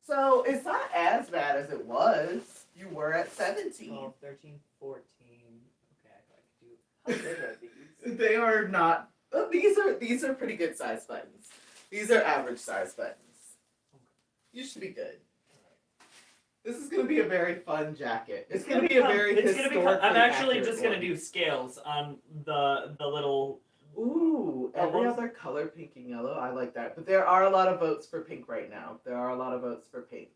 So it's not as bad as it was. You were at 17. 12, 13, 14. Okay, I could do. How big are these? They are not. Oh, these are pretty good size buttons. These are average size buttons. You should be good. This is going to be a very fun jacket. It's going to be a very historically I'm actually accurate just going to one. do scales on the little. Ooh, every Almost. other color, pink and yellow. I like that. But there are a lot of votes for pink right now. There are a lot of votes for pink.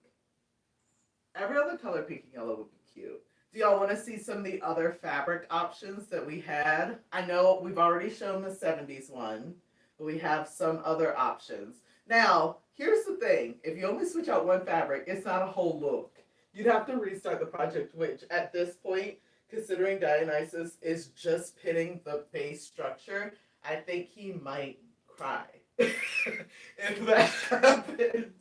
Every other color, pink and yellow, would be cute. Do y'all want to see some of the other fabric options that we had? I know we've already shown the 70s one, but we have some other options. Now, here's the thing. If you only switch out one fabric, it's not a whole look. You'd have to restart the project, which at this point, considering Dionysus is just pitting the base structure, I think he might cry if that happens.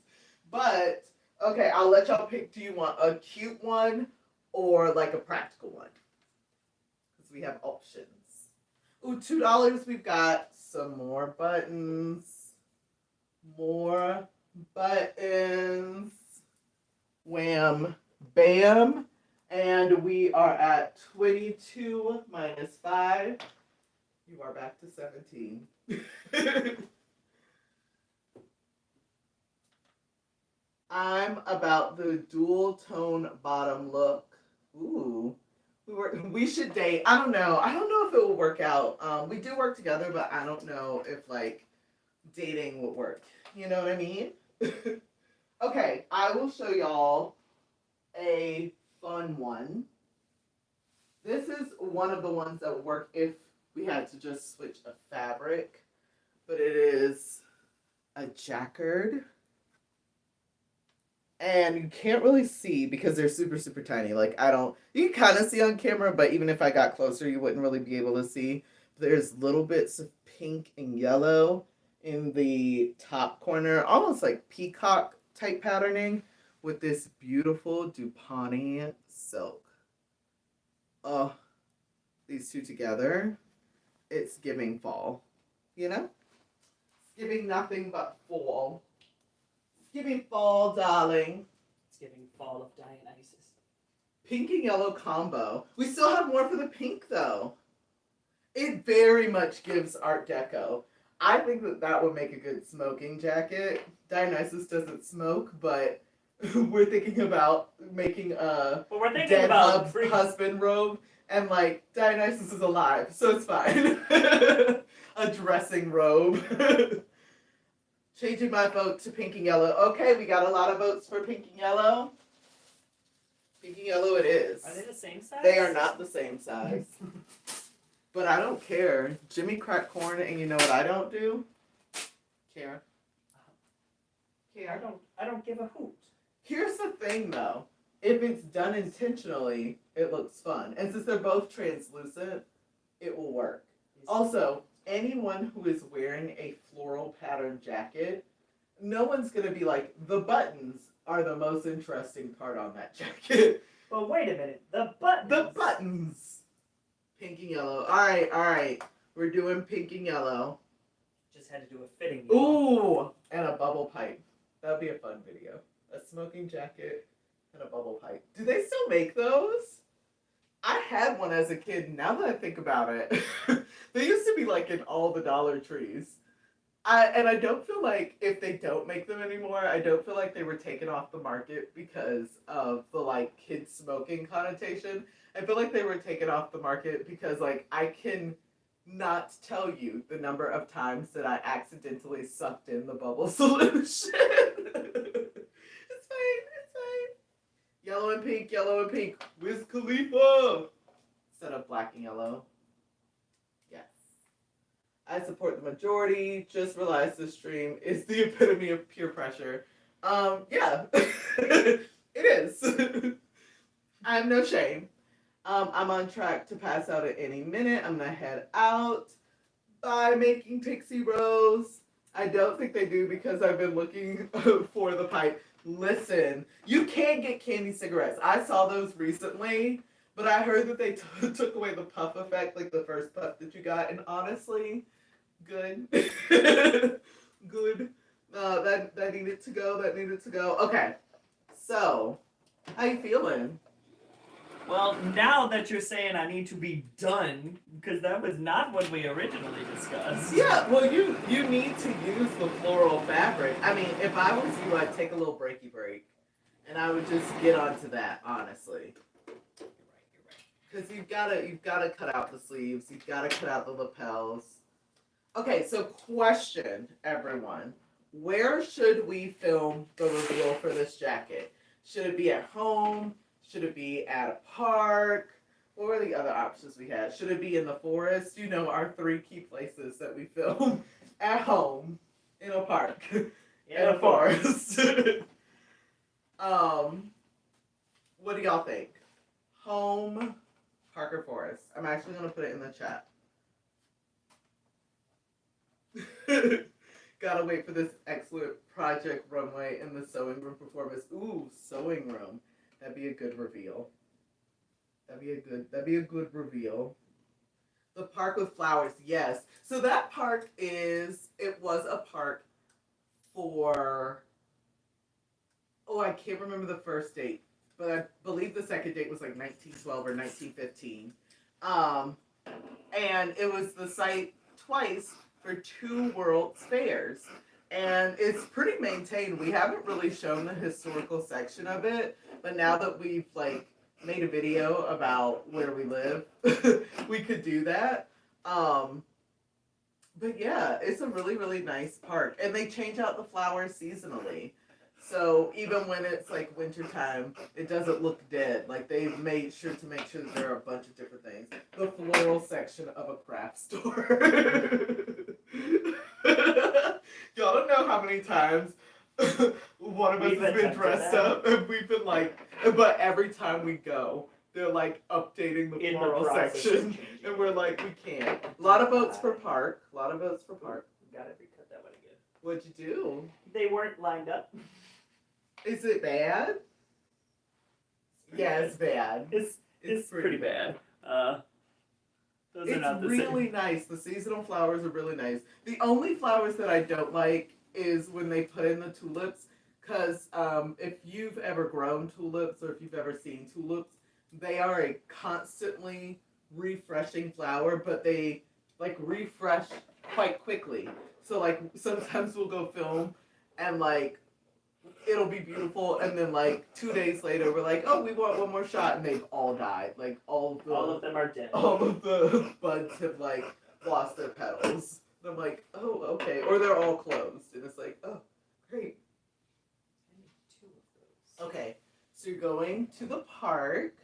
But, okay, I'll let y'all pick. Do you want a cute one or like a practical one? Because we have options. Ooh, $2. We've got some more buttons. More buttons. Wham, bam. And we are at 22 minus 5. You are back to 17. I'm about the dual tone bottom look. Ooh. We should date. I don't know. I don't know if it will work out. We do work together, but I don't know if like dating would work. You know what I mean? Okay, I will show y'all a fun one. This is one of the ones that would work if we had to just switch a fabric, but it is a jacquard. And you can't really see because they're super, super tiny. Like, you can kind of see on camera, but even if I got closer, you wouldn't really be able to see. There's little bits of pink and yellow in the top corner, almost like peacock type patterning with this beautiful Dupont silk. Oh, these two together, it's giving fall, you know? It's giving nothing but fall. It's giving fall, darling. It's giving fall of Dionysus. Pink and yellow combo. We still have more for the pink, though. It very much gives Art Deco. I think that would make a good smoking jacket. Dionysus doesn't smoke, but we're thinking about making a But we're thinking dead about husband robe, and like Dionysus is alive, so it's fine. A dressing robe. Changing my vote to pink and yellow. Okay, we got a lot of votes for pink and yellow. Pink and yellow it is. Are they the same size? They are not the same size. But I don't care. Jimmy crack corn, and you know what I don't do? Care. Okay, I don't give a hoot. Here's the thing, though. If it's done intentionally, it looks fun. And since they're both translucent, it will work. Also, anyone who is wearing a floral pattern jacket, no one's going to be like, the buttons are the most interesting part on that jacket. But wait a minute, the buttons. The buttons. Pink and yellow. Alright. We're doing pink and yellow. Just had to do a fitting. Ooh! And a bubble pipe. That would be a fun video. A smoking jacket and a bubble pipe. Do they still make those? I had one as a kid. Now that I think about it, they used to be like in all the Dollar Trees. I don't feel like if they don't make them anymore, I don't feel like they were taken off the market because of the like kid smoking connotation. I feel like they were taken off the market because like I can not tell you the number of times that I accidentally sucked in the bubble solution. It's fine, it's fine. Yellow and pink. Wiz Khalifa. Instead of black and yellow. Yes. I support the majority. Just realized this stream is the epitome of peer pressure. Yeah. It is. I have no shame. I'm on track to pass out at any minute. I'm gonna head out by making pixie rose. I don't think they do because I've been looking for the pipe. Listen, you can get candy cigarettes. I saw those recently, but I heard that they took away the puff effect, like the first puff that you got, and honestly, good. Good. That needed to go. That needed to go. Okay. So, how you feeling? Well, now that you're saying I need to be done, because that was not what we originally discussed. Yeah, well, you need to use the floral fabric. I mean, if I was you, I'd take a little breaky break, and I would just get onto that, honestly. Because you've gotta cut out the sleeves. You've gotta cut out the lapels. Okay, so question, everyone. Where should we film the reveal for this jacket? Should it be at home? Should it be at a park? What were the other options we had? Should it be in the forest? You know, our 3 key places that we film. At home, in a park, in a forest. What do y'all think? Home, park, or forest? I'm actually going to put it in the chat. Gotta wait for this excellent project runway and the sewing room performance. Ooh, sewing room. That'd be a good reveal. That'd be a good reveal. The park with flowers, yes. So that park was a park for, I can't remember the first date, but I believe the second date was like 1912 or 1915. And it was the site twice for 2 World's Fairs. And it's pretty maintained. We haven't really shown the historical section of it, but now that we've like made a video about where we live, we could do that. But yeah, it's a really, really nice park. And they change out the flowers seasonally. So even when it's like wintertime, it doesn't look dead. Like they've made sure to make sure that there are a bunch of different things. The floral section of a craft store. Y'all don't know how many times one of us has been dressed up and we've been like, but every time we go, they're like updating the floral section. And we're like, we can't. A lot of votes for park. A lot of votes for park. Gotta recut that one again. What'd you do? They weren't lined up. Is it bad? Yeah, it's bad. It's pretty bad. Those are not the really same. Nice. The seasonal flowers are really nice. The only flowers that I don't like is when they put in the tulips, because if you've ever grown tulips or if you've ever seen tulips, they are a constantly refreshing flower, but they like refresh quite quickly. So like sometimes we'll go film and like it'll be beautiful, and then like 2 days later we're like, oh, we want one more shot, and they've all died. Like all of them are dead. All of the buds have like lost their petals. And I'm like, oh, okay. Or they're all closed, and it's like, oh, great. I need 2 of those. Okay, so you're going to the park.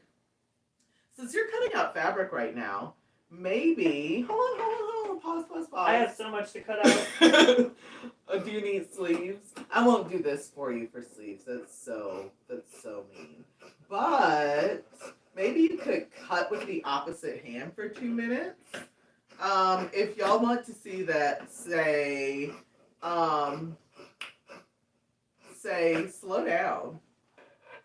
Since you're cutting out fabric right now, maybe hold on, pause. I have so much to cut out. Do you need sleeves? I won't do this for you for sleeves. That's so mean. But maybe you could cut with the opposite hand for 2 minutes. If y'all want to see that, say slow down.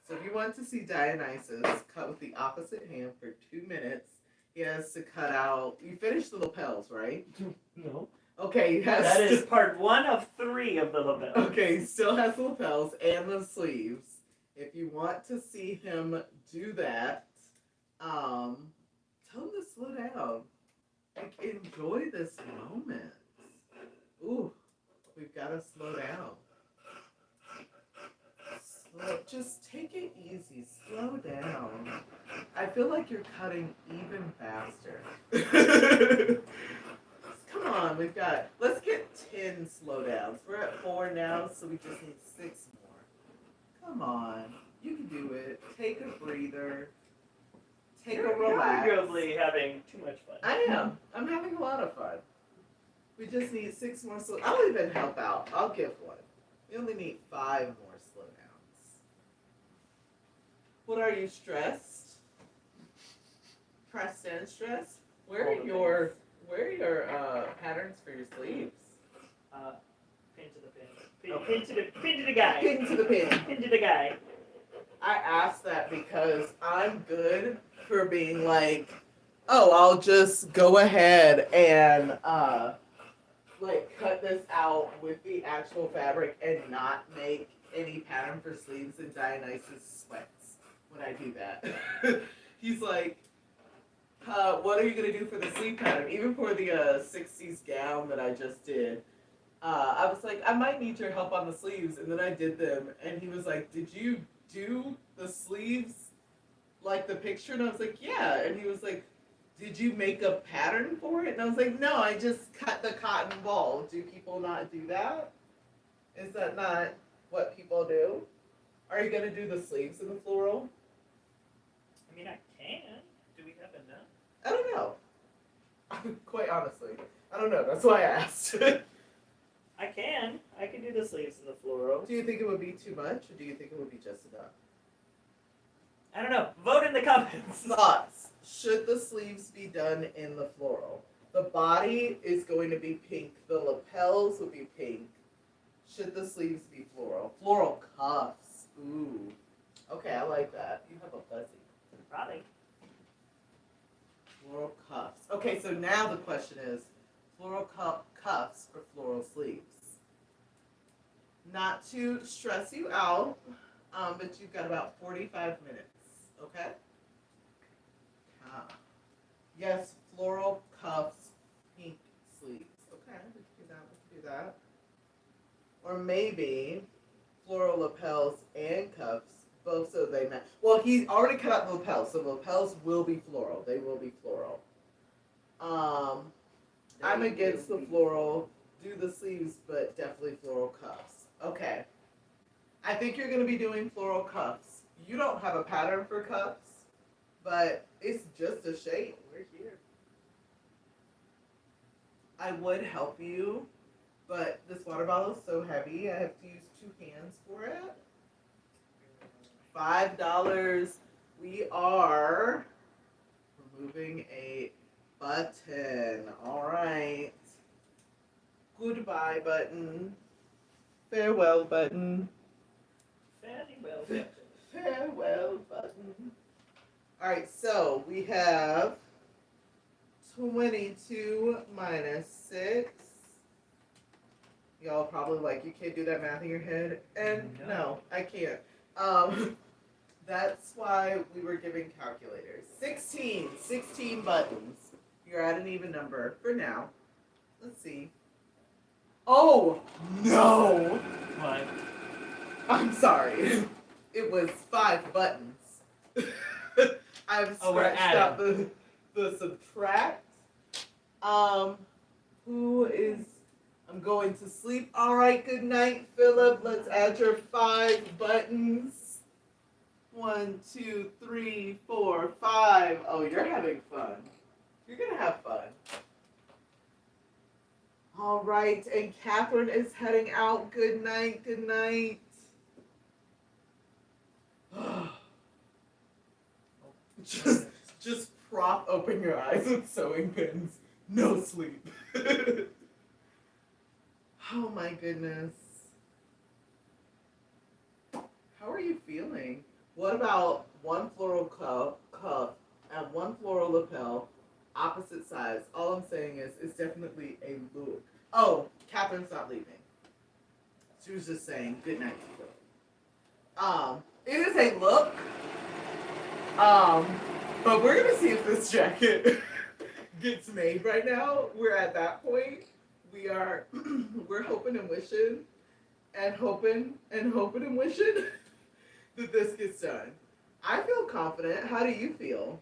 So if you want to see Dionysus cut with the opposite hand for 2 minutes, he has to cut out. You finished the lapels, right? No. Okay, That is part 1 of 3 of the lapels. Okay, he still has the lapels and the sleeves. If you want to see him do that, tell him to slow down. Like, enjoy this moment. Ooh, we've got to slow down. Just take it easy. Slow down. I feel like you're cutting even faster. Come on, let's get 10 slowdowns. We're at 4 now, so we just need 6 more. Come on. You can do it. Take a breather. Take a relax. You're arguably having too much fun. I am. I'm having a lot of fun. We just need 6 more I'll even help out. I'll give one. We only need 5 more slowdowns. What are you, stressed? Pressed and stressed? Where are your patterns for your sleeves? Pin to the pin. Pin to the guy. Pin to the pin. Pin to the guy. I asked that because I'm good for being like, oh, I'll just go ahead and cut this out with the actual fabric and not make any pattern for sleeves, and Dionysus sweats when I do that. He's like, what are you going to do for the sleeve pattern? Even for the 60s gown that I just did, I was like, I might need your help on the sleeves, and then I did them, and he was like, did you do the sleeves like the picture? And I was like, yeah. And he was like, did you make a pattern for it? And I was like, no, I just cut the cotton ball. Do people not do that? Is that not what people do? Are you going to do the sleeves in the floral? I mean, I can. Do we have enough? I don't know. Quite honestly, I don't know. That's why I asked. I can. I can do the sleeves in the floral. Do you think it would be too much, or do you think it would be just enough? I don't know. Vote in the comments. Thoughts. Should the sleeves be done in the floral? The body is going to be pink. The lapels will be pink. Should the sleeves be floral? Floral cuffs. Ooh. Okay, I like that. You have a fuzzy. Probably. Floral cuffs. Okay, so now the question is, floral cuffs or floral sleeves? Not to stress you out, but you've got about 45 minutes. Okay? Yes, floral cuffs, pink sleeves. Okay, we can do that. Or maybe floral lapels and cuffs, both so they match. Well, he already cut out the lapels, so the lapels will be floral. They will be floral. I'm against the floral. Do the sleeves, but definitely floral cuffs. Okay. I think you're going to be doing floral cuffs. You don't have a pattern for cuffs, but it's just a shape. We're here. I would help you, but this water bottle is so heavy, I have to use 2 hands for it. $5. We are removing a button. All right. Goodbye button. Farewell button. Fairly well. Farewell button. All right, so we have 22 minus 6. Y'all probably like, you can't do that math in your head. And no, I can't. That's why we were giving calculators. 16 buttons. You're at an even number for now. Let's see. Oh, no. What? I'm sorry. It was 5 buttons. I've scratched out the subtract. Who is... I'm going to sleep. All right, good night, Philip. Let's add your 5 buttons. 1, 2, 3, 4, 5. Oh, you're having fun. You're going to have fun. All right, and Catherine is heading out. Good night, good night. Just prop open your eyes with sewing pins. No sleep. Oh my goodness. How are you feeling? What about 1 floral cuff and 1 floral lapel, opposite sides? All I'm saying is it's definitely a look. Oh, Catherine's not leaving. She was just saying good night to Phil. It is a look. But we're gonna see if this jacket gets made right now. We're at that point we're hoping and wishing and hoping and hoping and wishing that this gets done. I feel confident. How do you feel?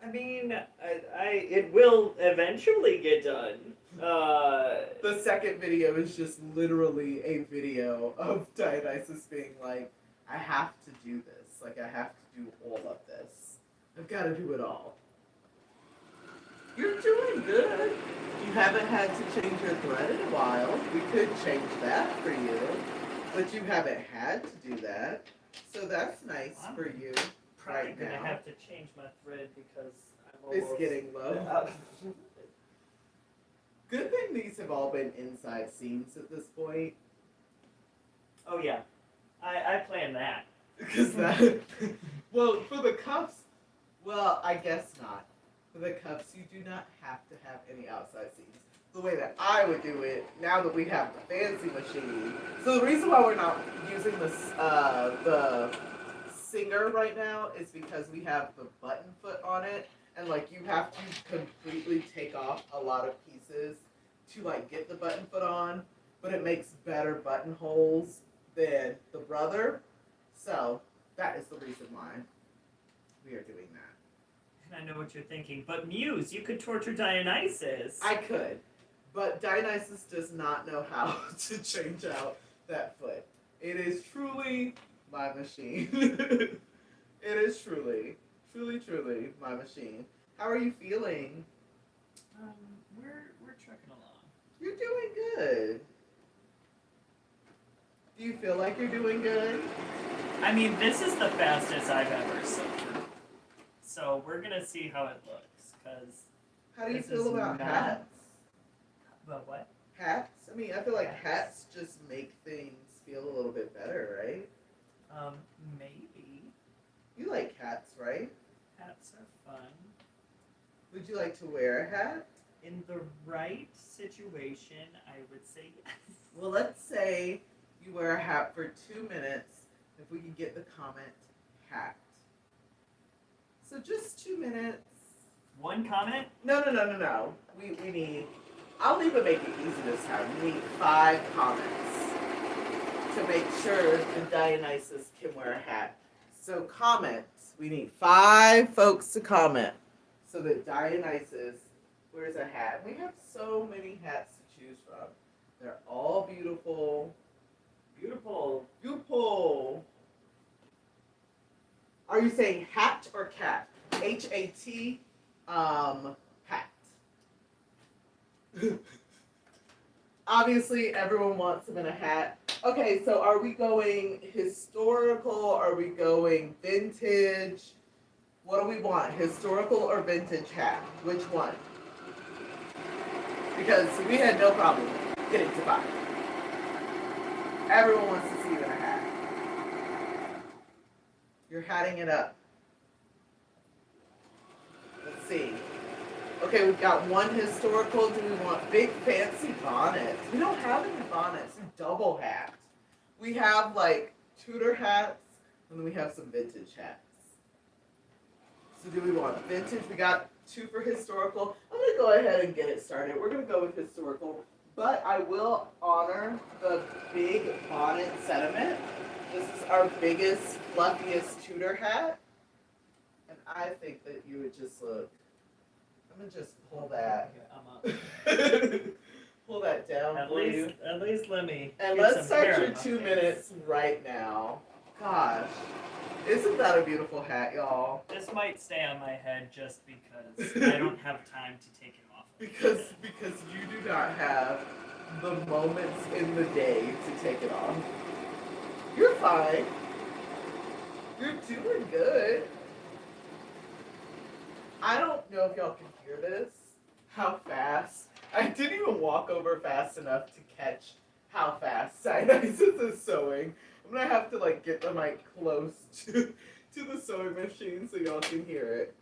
I mean, it will eventually get done. The second video is just literally a video of Dionysus being like, I have to do this. Like, I have to do all of this. I've got to do it all. You're doing good. You haven't had to change your thread in a while. We could change that for you. But you haven't had to do that. So that's nice for you. Probably Right gonna now. have to change my thread because I'm almost It's getting low. Good thing these have all been inside scenes at this point. Oh yeah, I planned that. Because that, well, for the cuffs, well, I guess not. For the cuffs, you do not have to have any outside scenes. The way that I would do it, now that we have the fancy machine. So the reason why we're not using this, the Singer right now is because we have the button foot on it, and like you have to completely take off a lot of pieces to like get the button foot on, but it makes better buttonholes than the Brother. So that is the reason why we are doing that. And I know what you're thinking, but Muse, you could torture Dionysus. I could, but Dionysus does not know how to change out that foot. It is truly my machine. It is truly my machine. How are you feeling? We're trucking along. You're doing good. Do you feel like you're doing good? I mean, this is the fastest I've ever sewn. So we're gonna see how it looks, cause. How do you This feel is about not- hats? About what? Hats? I mean, I feel like Hats. hats just make things feel a little bit better, right? Maybe. You like hats, right? Hats are fun. Would you like to wear a hat? In the right situation, I would say yes. Well, let's say you wear a hat for 2 minutes. If we can get the comment, hat. So just 2 minutes. One comment? No. We need, I'll even make it easy this time. We need 5 comments to make sure that Dionysus can wear a hat. So comments, we need 5 folks to comment so that Dionysus wears a hat. We have so many hats to choose from. They're all beautiful. Beautiful. Are you saying hat or cat? H-A-T, hat. Obviously, everyone wants him in a hat. Okay, so are we going historical? Are we going vintage? What do we want? Historical or vintage hat? Which one? Because we had no problem getting to 5. Everyone wants to see you in a hat. You're hatting it up. Let's see. Okay, we've got one historical. Do we want big fancy bonnets? We don't have any bonnets. Double hat. We have like Tudor hats, and then we have some vintage hats. So do we want vintage? We got 2 for historical. I'm going to go ahead and get it started. We're going to go with historical, but I will honor the big bonnet sentiment. This is our biggest, fluffiest Tudor hat, and I think that you would just look. I'm gonna just pull that. I'm up. Pull that down for you. At least let me. And get let's some start hair your in my 2 face. minutes right now. Gosh, isn't that a beautiful hat, y'all? This might stay on my head just because I don't have time to take it off. Because you do not have the moments in the day to take it off. You're fine. You're doing good. I don't know if y'all can hear this. How fast. I didn't even walk over fast enough to catch how fast Dionysus is sewing. I'm gonna have to like get the mic close to the sewing machine so y'all can hear it.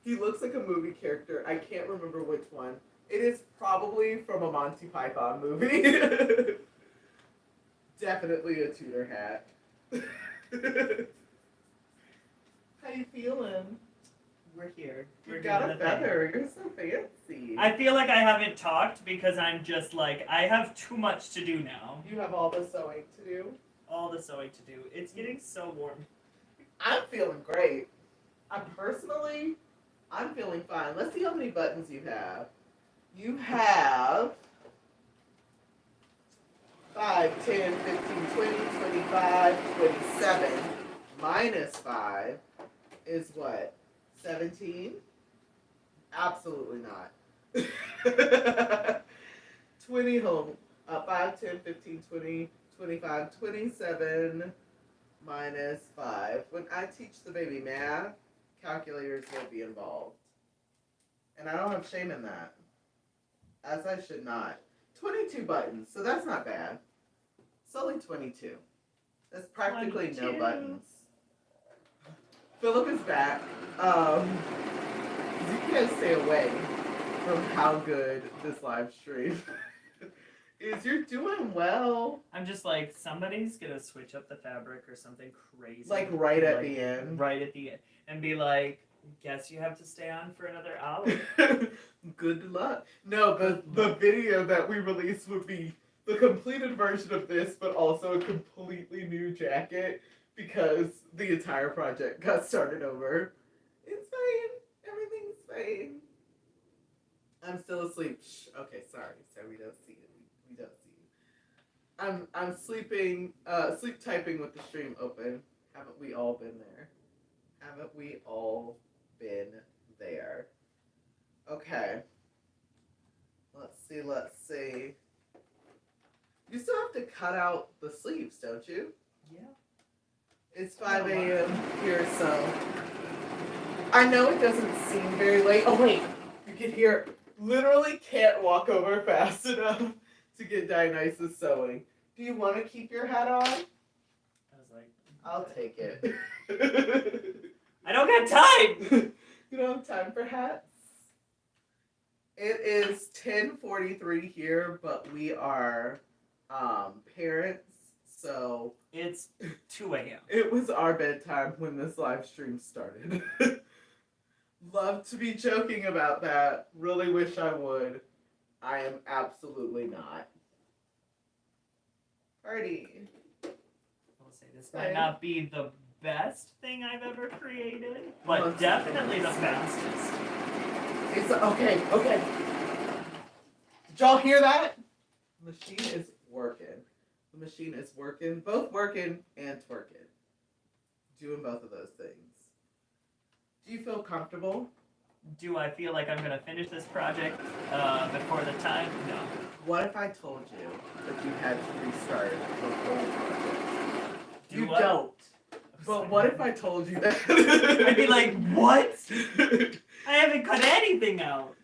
He looks like a movie character. I can't remember which one. It is probably from a Monty Python movie. Definitely a Tudor hat. How you feeling? We're here. You We're got doing a the thing. feather. You're so fancy. already. I feel like I haven't talked because I'm just like, I have too much to do now. You have all the sewing to do. All the sewing to do. It's getting so warm. I'm feeling great. I'm feeling fine. Let's see how many buttons you have. You have 5, 10, 15, 20, 25, 27. Minus 5 is what? 17? Absolutely not. 20 home. 5, 10, 15, 20, 25, 27 minus 5. When I teach the baby math, calculators will be involved. And I don't have shame in that. As I should not. 22 buttons, so that's not bad. It's only 22. That's practically 22. No buttons. Philip is back. You can't stay away from how good this live stream is. You're doing well. I'm just like, somebody's gonna switch up the fabric or something crazy. Like right at the end. Right at the end. And be like, guess you have to stay on for another hour. Good luck. No, the video that we released would be the completed version of this, but also a completely new jacket because the entire project got started over. It's fine. Everything's fine. I'm still asleep. Shh. Okay, sorry. We don't see it. We don't see you. I'm sleeping, sleep typing with the stream open. Haven't we all been there? Haven't we all been there? Okay. Let's see. You still have to cut out the sleeves, don't you? Yeah. It's 5 a.m. here, so I know it doesn't seem very late. Oh wait, you can hear. Literally can't walk over fast enough to get Dionysus sewing. Do you want to keep your hat on? I was like, I'll take it. I don't got time. You don't have time for hats? It is 10:43 here, but we are parents, so It's 2 a.m. it was our bedtime when this live stream started. Love to be joking about that. Really wish I would. I am absolutely not. Party. I'll say this might not be the best thing I've ever created, but Well, definitely the fastest. It's okay. Did y'all hear that? The machine is working. The machine is working. Both working and twerking. Doing both of those things. Do you feel comfortable? Do I feel like I'm going to finish this project before the time? No. What if I told you that you had to restart the whole project? You what? don't. But what if I told you that? I'd be like, what? I haven't cut anything out.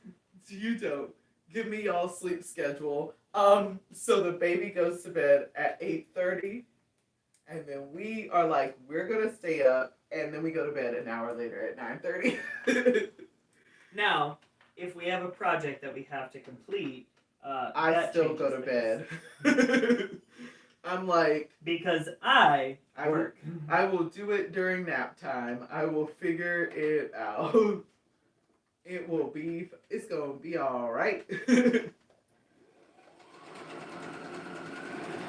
You don't. Give me y'all's sleep schedule. So the baby goes to bed at 8:30, and then we are like, we're gonna stay up, and then we go to bed an hour later at 9:30. Now, if we have a project that we have to complete, I still go to bed. I'm like, because I work. I will do it during nap time. I will figure it out. It's gonna be alright.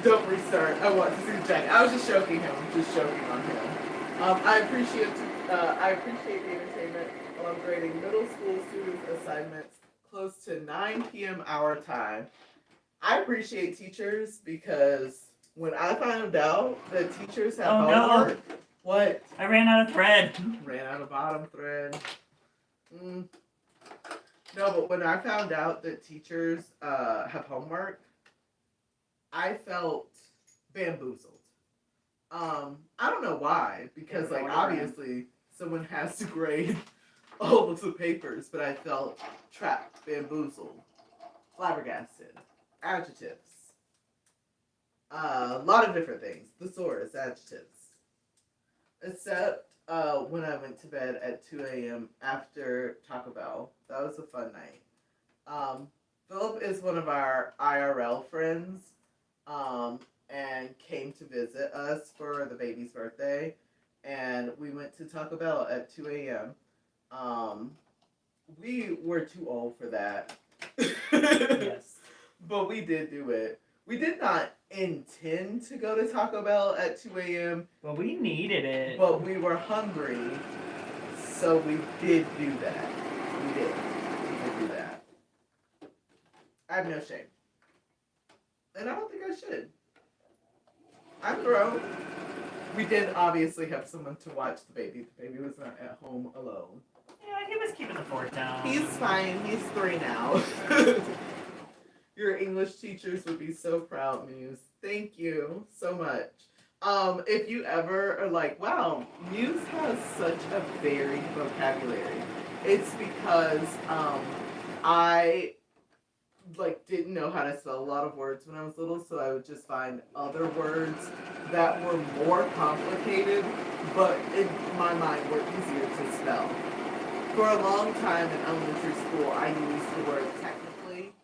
Don't restart. I want to see the jacket. I was just joking him. Just joking on him. I appreciate the entertainment while I'm grading middle school students' assignments close to 9 p.m. our time. I appreciate teachers because when I found out that teachers have homework, what? I ran out of thread. Ran out of bottom thread. No, but when I found out that teachers have homework, I felt bamboozled. I don't know why, because like obviously someone has to grade all of the papers, but I felt trapped, bamboozled, flabbergasted, adjectives, a lot of different things, thesaurus, adjectives, except when I went to bed at 2 a.m. after Taco Bell. That was a fun night. Philip is one of our IRL friends, and came to visit us for the baby's birthday, and we went to Taco Bell at 2 a.m. We were too old for that. Yes. But we did do it. We did not intend to go to Taco Bell at 2 a.m., But we needed it. but we were hungry, so we did do that. We did. We did do that. I have no shame. And I don't think I should. I'm grown. We did obviously have someone to watch the baby. The baby was not at home alone. Yeah, he was keeping the fort down. He's fine. He's 3 now. Your English teachers would be so proud, Muse. Thank you so much. If you ever are like, wow, Muse has such a varied vocabulary, it's because I didn't know how to spell a lot of words when I was little, so I would just find other words that were more complicated, but in my mind were easier to spell. For a long time in elementary school, I used the word technically,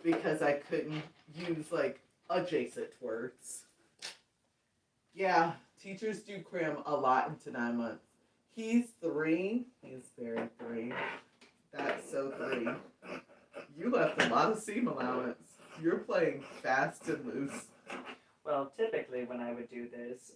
because I couldn't use adjacent words. Yeah, teachers do cram a lot into 9 months. He's 3. He's very 3. That's so 3. You left a lot of seam allowance. You're playing fast and loose. Well, typically when I would do this,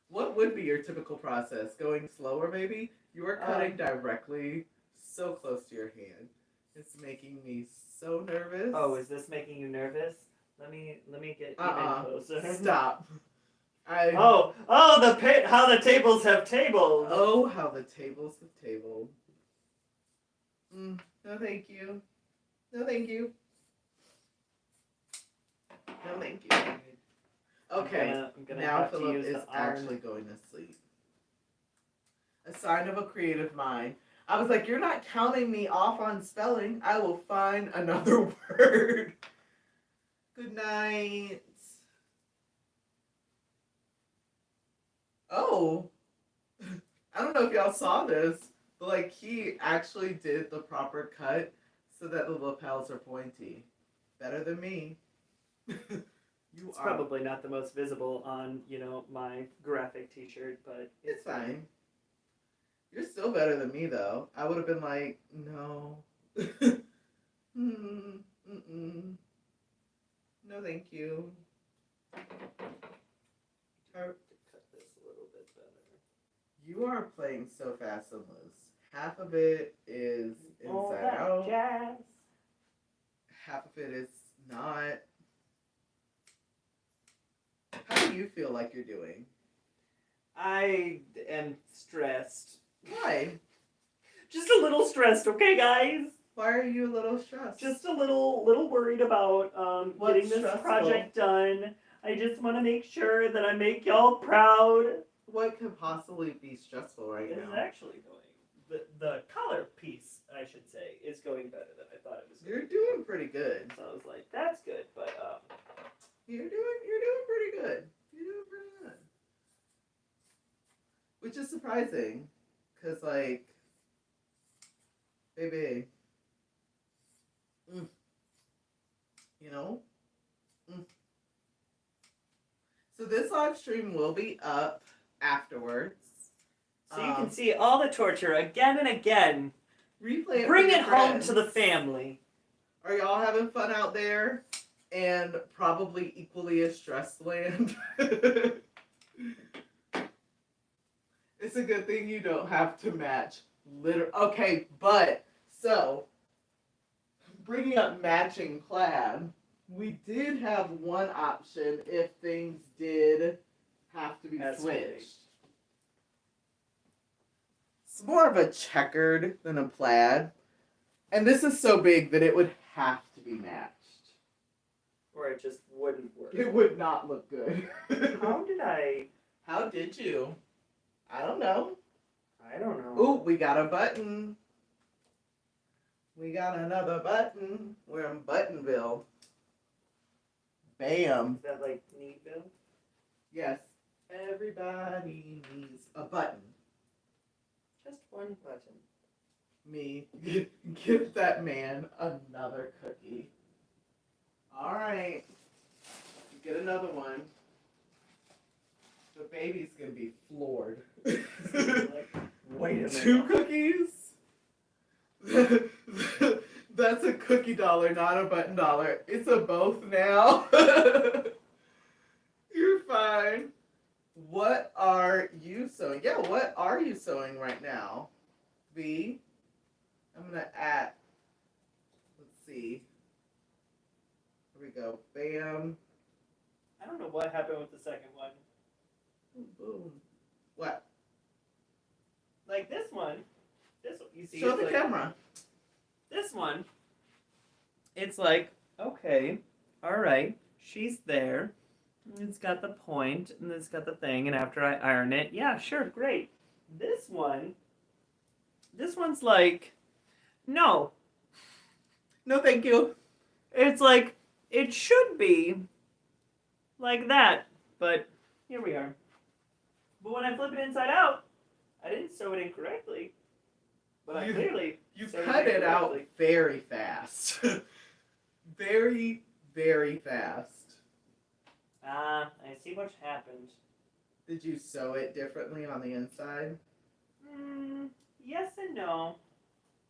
what would be your typical process? Going slower, maybe? You are cutting directly so close to your hand. It's making me so nervous. oh, is this making you nervous? Let me get even closer. Stop. Oh, how the tables have tables. Oh, how the tables have tabled. No, thank you. No, thank you. No, thank you. Okay, I'm gonna now have to Philip use is the arm. actually going to sleep. A sign of a creative mind. I was like, you're not counting me off on spelling. I will find another word. Good night. Oh. I don't know if y'all saw this, but he actually did the proper cut so that the lapels are pointy. Better than me. It's probably not the most visible on, my graphic t-shirt, but It's fine. You're still better than me, though. I would have been like, no. No, thank you. Hard to cut this a little bit better. You are playing so fast and loose. Half of it is inside out. Jazz. Half of it is not. How do you feel like you're doing? I am stressed. Why? Just a little stressed, okay, guys? Why are you a little stressed? Just a little worried about getting this stressful? project done. I just want to make sure that I make y'all proud. What could possibly be stressful right It is now? actually going. The color piece, I should say, is going better than I thought it was. You're doing pretty good. So I was like, that's good, but You're doing pretty good. You're doing pretty good. Which is surprising, cause baby, So this live stream will be up afterwards. so you can see all the torture again and again. Replay it. Bring for it your home friends. to the family. Are y'all having fun out there? And probably equally as stressed land. It's a good thing you don't have to match okay, but so bringing up matching plaid, we did have one option if things did have to be switched. It's more of a checkered than a plaid. And this is so big that it would have to be matched. Or it just wouldn't work. It would not look good. How How did you? I don't know. I don't know. Ooh, we got a button. We got another button. We're in Buttonville. Bam. Is that like Needville? Yes. Everybody needs a button. Just one button. Me. Give that man another cookie. Alright. Get another one. The baby's gonna be floored. Wait a minute. 2 cookies? That's a cookie dollar, not a button dollar. It's a both now. You're fine. What are you sewing? Yeah, what are you sewing right now? V? I'm going to add, let's see. Here we go. Bam. I don't know what happened with the second one. Boom, boom. What? Like this one. You see? Show it's the like, camera. This one. It's like, okay, all right, she's there. It's got the point, and it's got the thing, and after I iron it, yeah, sure, great. This one's like, no. No, thank you. It's like, it should be like that, but here we are. But when I flip it inside out, I didn't sew it incorrectly. But I clearly You sewed cut it out incorrectly. very fast. Very, very fast. I see what happened. Did you sew it differently on the inside? Yes and no.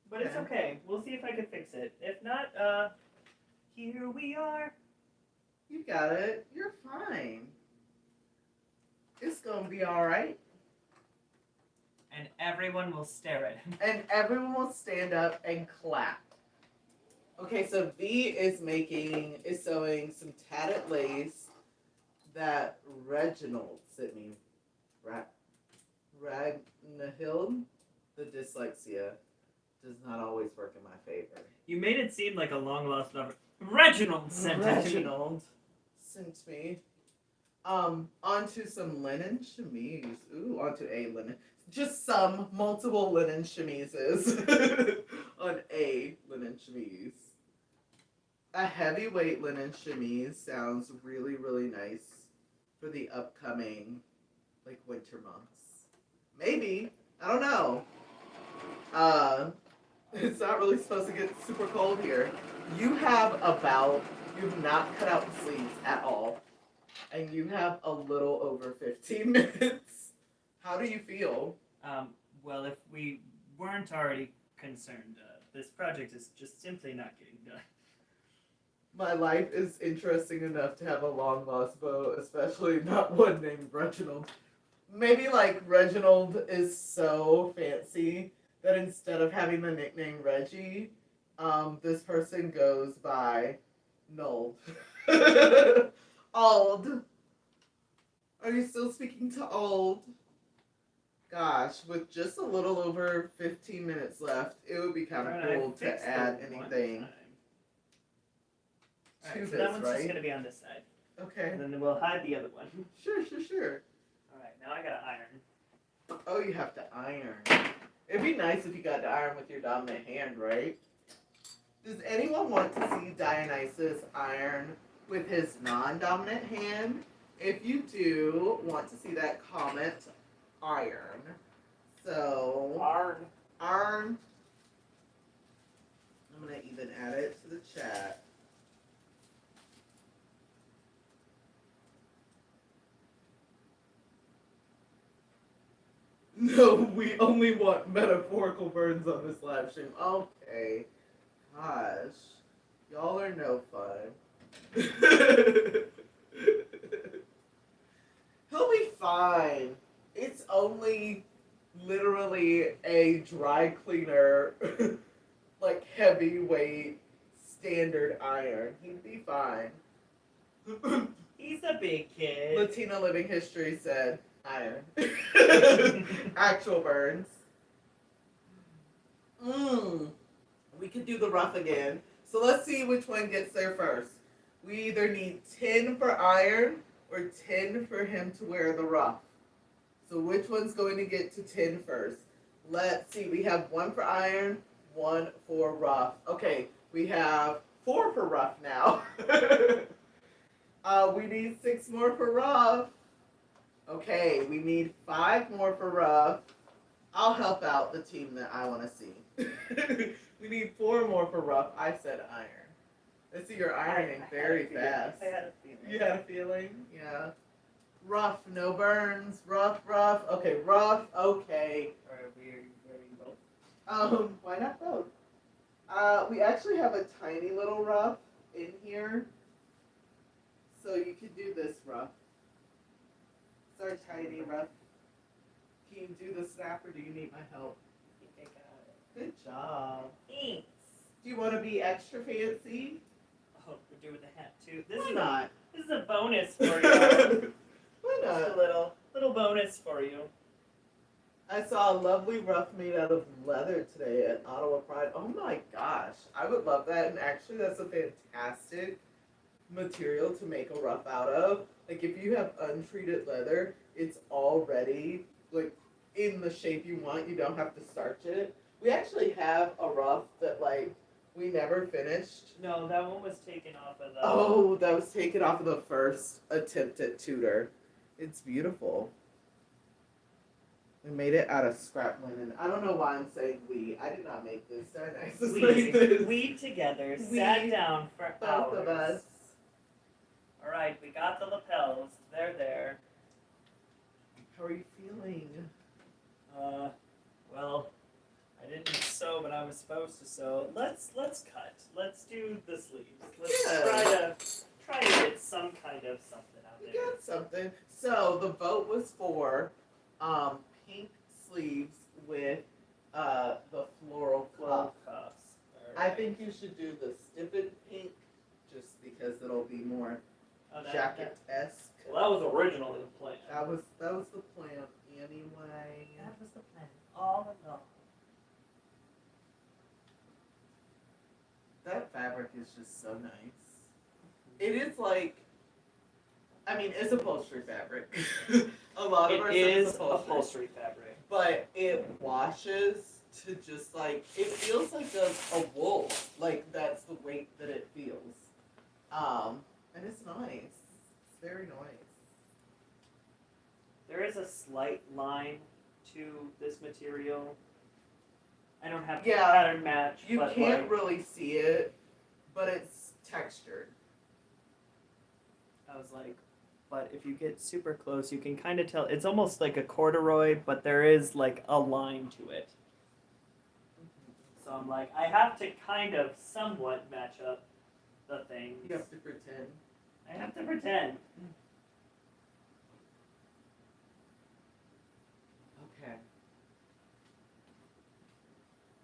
But it's Okay. okay. We'll see if I can fix it. If not, here we are. You got it. You're fine. It's gonna be alright. And everyone will stare at him. And everyone will stand up and clap. Okay, so V is sewing some tatted lace that Reginald sent me. Ragnahild, the dyslexia does not always work in my favor. You made it seem like a long lost lover. Reginald sent it to me. Reginald sent me. Onto some linen chemise. Ooh, onto a linen. Just some multiple linen chemises on a linen chemise. A heavyweight linen chemise sounds really, really nice for the upcoming, like, winter months. Maybe. I don't know. It's not really supposed to get super cold here. You've not cut out the sleeves at all. And you have a little over 15 minutes. How do you feel? Well, if we weren't already concerned, this project is just simply not getting done. My life is interesting enough to have a long lost beau, especially not one named Reginald. Maybe like Reginald is so fancy that instead of having the nickname Reggie, this person goes by Nold. Ald. Are you still speaking to Ald? Gosh, with just a little over 15 minutes left, it would be kind of cool to add anything to Alright, so this, that one's just right? going to be on this side. Okay. And then we'll hide the other one. Sure. Alright, now I gotta iron. Oh, you have to iron. It'd be nice if you got to iron with your dominant hand, right? Does anyone want to see Dionysus iron with his non-dominant hand? If you do want to see that, comment iron. So, Iron. iron. I'm going to even add it to the chat. No, we only want metaphorical burns on this live stream. Okay. Gosh. Y'all are no fun. He'll be fine. It's only literally a dry cleaner, like heavyweight standard iron. He'd be fine. He's a big kid. Latina Living History said iron. Actual burns. We could do the rough again. So let's see which one gets there first. We either need 10 for iron or 10 for him to wear the rough. So which one's going to get to 10 first? Let's see. We have 1 for iron, 1 for rough. Okay, we have 4 for rough now. We need 6 more for rough. Okay, we need 5 more for rough. I'll help out the team that I want to see. We need 4 more for rough. I said iron. I see you're ironing very fast. I had a feeling. You had a feeling? Yeah. Rough, no burns. Rough. Okay, rough. Okay. Are we wearing both? Why not both? We actually have a tiny little rough in here, so you can do this rough. It's our tiny rough. Can you do the snap, or do you need my help? I think I got it. Good job. Thanks. Do you want to be extra fancy? Oh, we're doing the hat too. Why not? This is a bonus for you. Why Just not? a little bonus for you. I saw a lovely rough made out of leather today at Ottawa Pride. Oh my gosh, I would love that. And actually, that's a fantastic material to make a rough out of. Like, if you have untreated leather, it's already like in the shape you want. You don't have to starch it. We actually have a rough that like we never finished. No, that one was taken off of the. Oh, that was taken off of the first attempt at Tudor. It's beautiful. We made it out of scrap linen. I don't know why I'm saying we. I did not make this. Dionysus made this. We together We, sat down for Both hours. of us. All right, we got the lapels. They're there. How are you feeling? Well, I didn't sew, but I was supposed to sew. Let's cut. Let's do the sleeves. Let's Yeah. try to get some kind of something out We there. got something. So the vote was for pink sleeves with the floral cuff. Cuffs. I think you should do the stiffened pink just because it'll be more Oh, jacket-esque. Well, that was originally the plan. That was the plan anyway. That was the plan all along. That fabric is just so nice. It is like, I mean, it's upholstery fabric. A lot of our It stuff is upholstery fabric. but it washes to just like, it feels like a wool. Like that's the weight that it feels. And it's nice. It's very nice. There is a slight line to this material. I don't have Yeah, pattern match. You but can't like, really see it, but it's textured. I was like, but if you get super close, you can kind of tell. It's almost like a corduroy, but there is like a line to it. So I'm like, I have to kind of somewhat match up the things. You have to pretend. I have to pretend. Okay.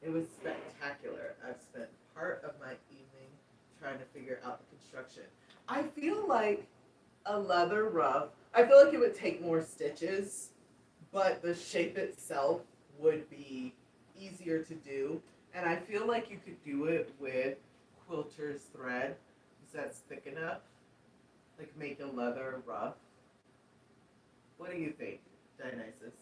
It was spectacular. I've spent part of my evening trying to figure out the construction. I feel like a leather ruff, I feel like it would take more stitches, but the shape itself would be easier to do. And I feel like you could do it with quilter's thread, because that's thick enough. Like make a leather ruff. What do you think, Dionysus?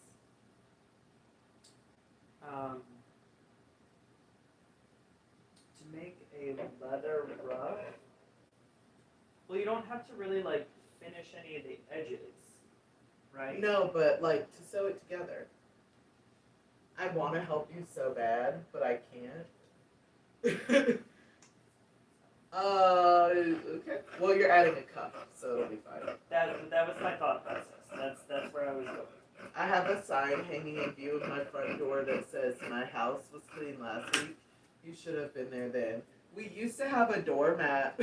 To make a leather ruff, well, you don't have to really like finish any of the edges, right? No, but like to sew it together. I want to help you so bad, but I can't. Okay. Well, you're adding a cuff, so it'll be fine. That was my thought process. That's where I was going. I have a sign hanging in view of my front door that says, "My house was clean last week. You should have been there then." We used to have a doormat.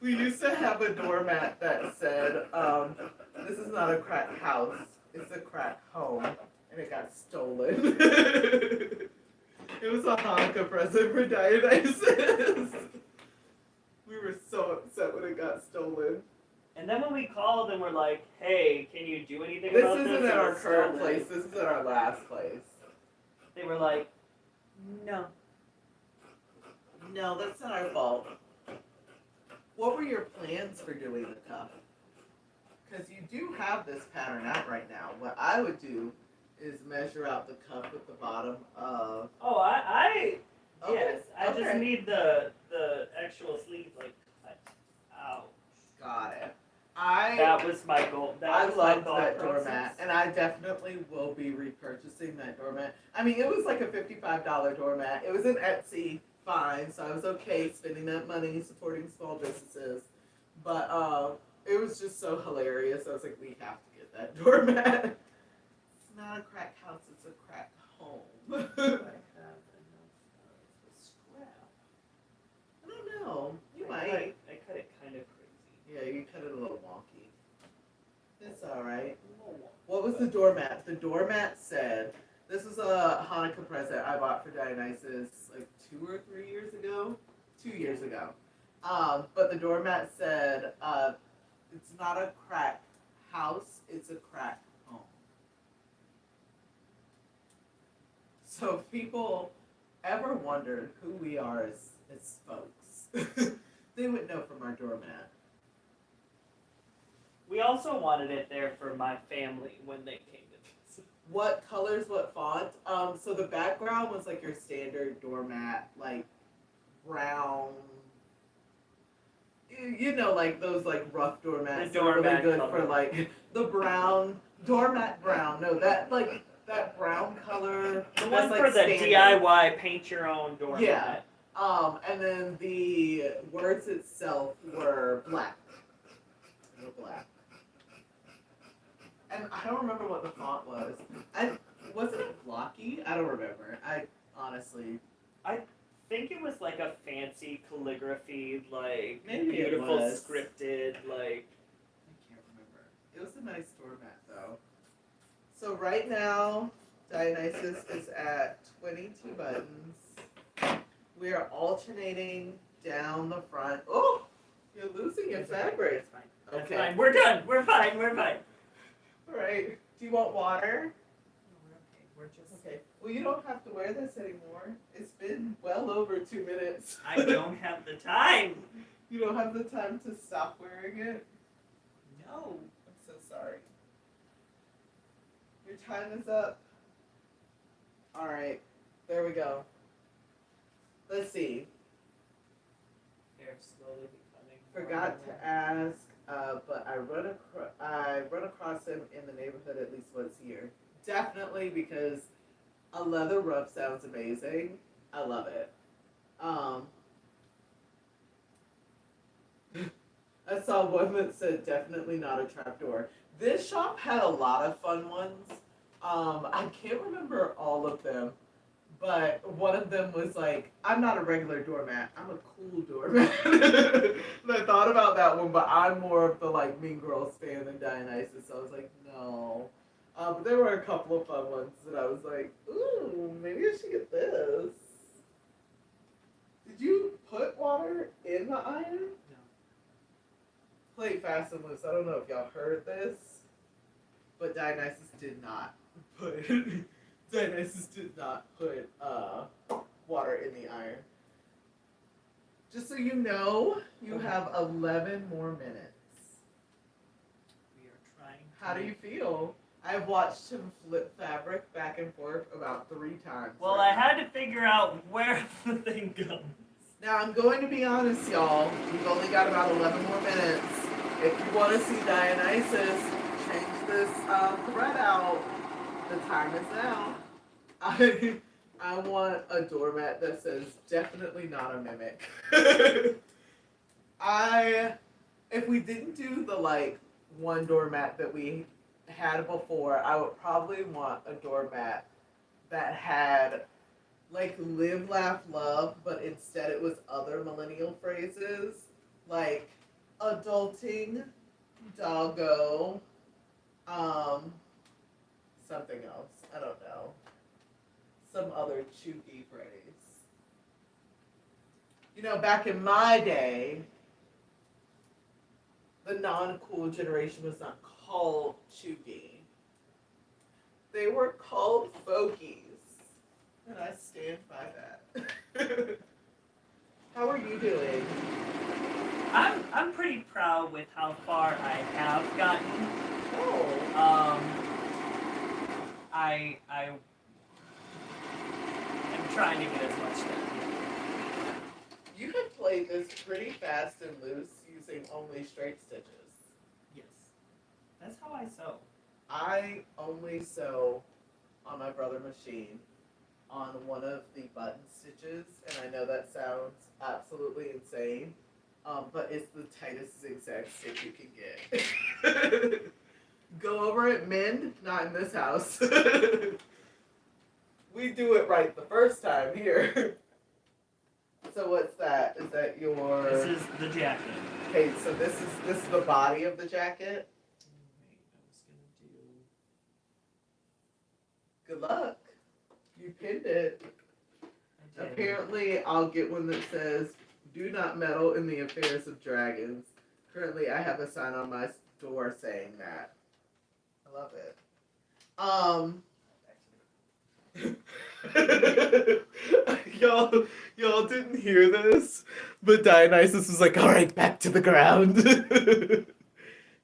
We used to have a doormat that said, "This is not a crack house. It's a crack home," and it got stolen. It was a Hanukkah present for Dionysus. We were so upset when it got stolen. And then when we called and we're like, "Hey, can you do anything This about this?" isn't at our It's current stolen. place. This is at our last place. They were like, "No." No, that's not our fault. What were your plans for doing the cuff? Because you do have this pattern out right now. What I would do is measure out the cuff at the bottom of. Oh, I Okay, yes. I just okay. need the actual sleeve like cut out. Got it. I That was my goal. I Was my loved thought that process. doormat, and I definitely will be repurchasing that doormat. I mean, it was like a $55 doormat. It was an Etsy find, so I was okay spending that money supporting small businesses. But it was just so hilarious. I was like, we have to get that doormat. It's not a crack house; it's a crack home. What was the doormat? The doormat said, this was a Hanukkah present I bought for Dionysus like 2 or 3 years ago. 2 years ago. But the doormat said, it's not a crack house, it's a crack home. So if people ever wondered who we are as folks, they would know from our doormat. We also wanted it there for my family when they came to visit. What colors, what font? So the background was like your standard doormat, like brown. You know, like those like rough doormats. The doormat really good color. for like the brown doormat brown. No, that like that brown color. The one that's, for like, the standard. DIY paint your own doormat. Yeah. And then the words itself were black. They were black. And I don't remember what the font was. Wasn't it blocky? I don't remember. I honestly. I think it was like a fancy calligraphy, like Maybe it beautiful was. scripted, like. I can't remember. It was a nice doormat though. So right now, Dionysus is at 22 buttons. We are alternating down the front. Oh, you're losing your fabric. It's fine. That's Okay. fine. We're done. We're fine. We're fine. All right. Do you want water? We're okay. We're just. Okay. Well, you don't have to wear this anymore. It's been well over 2 minutes. I don't have the time. You don't have the time to stop wearing it? No. I'm so sorry. Your time is up. All right. There we go. Let's see. They're slowly becoming. Forgot to ask, but I run across him in the neighborhood at least once a year. Definitely because a leather ruff sounds amazing. I love it. I saw one that said definitely not a trapdoor. This shop had a lot of fun ones. I can't remember all of them, but one of them was like, I'm not a regular doormat, I'm a cool doormat. And I thought about that one, but I'm more of the like Mean Girls fan than Dionysus, so I was like, no. But there were a couple of fun ones that I was like, ooh, maybe I should get this. Did you put water in the iron? No. Play it fast and loose. I don't know if y'all heard this, but Dionysus did not put Dionysus did not put water in the iron. Just so you know, you have 11 more minutes. We are trying. How do you feel? I've watched him flip fabric back and forth about 3 times. Well, I had to figure out where the thing goes. Now, I'm going to be honest, y'all. We've only got about 11 more minutes. If you want to see Dionysus change this thread out, the time is now. I want a doormat that says definitely not a mimic. If we didn't do the like one doormat that we had before, I would probably want a doormat that had like live, laugh, love, but instead it was other millennial phrases like adulting, doggo, something else. I don't know. Some other chuggy phrase. You know, back in my day, the non-cool generation was not called chuggy. They were called folkies. And I stand by that. How are you doing? I'm pretty proud with how far I have gotten. Oh. I am trying to get as much done. You have played this pretty fast and loose using only straight stitches. Yes. That's how I sew. I only sew on my brother machine on one of the button stitches, and I know that sounds absolutely insane, but it's the tightest zigzag stitch you can get. Go over it, mend, not in this house. We do it right the first time here. So what's that? Is that your... This is the jacket. Okay, so this is the body of the jacket. Wait, I was gonna do. Good luck. You pinned it. I did. Apparently, I'll get one that says, "Do not meddle in the affairs of dragons." Currently, I have a sign on my door saying that. I love it. Y'all didn't hear this, but Dionysus was like, "All right, back to the ground."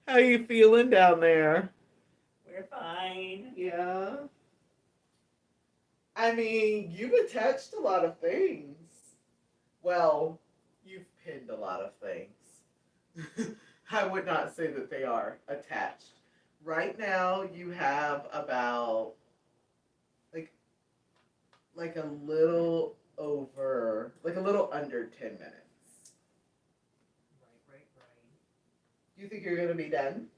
How you feeling down there? We're fine. Yeah. I mean, you've attached a lot of things. Well, you've pinned a lot of things. I would not say that they are attached. Right now, you have about like a little over, like a little under 10 minutes. Right. You think you're gonna be done?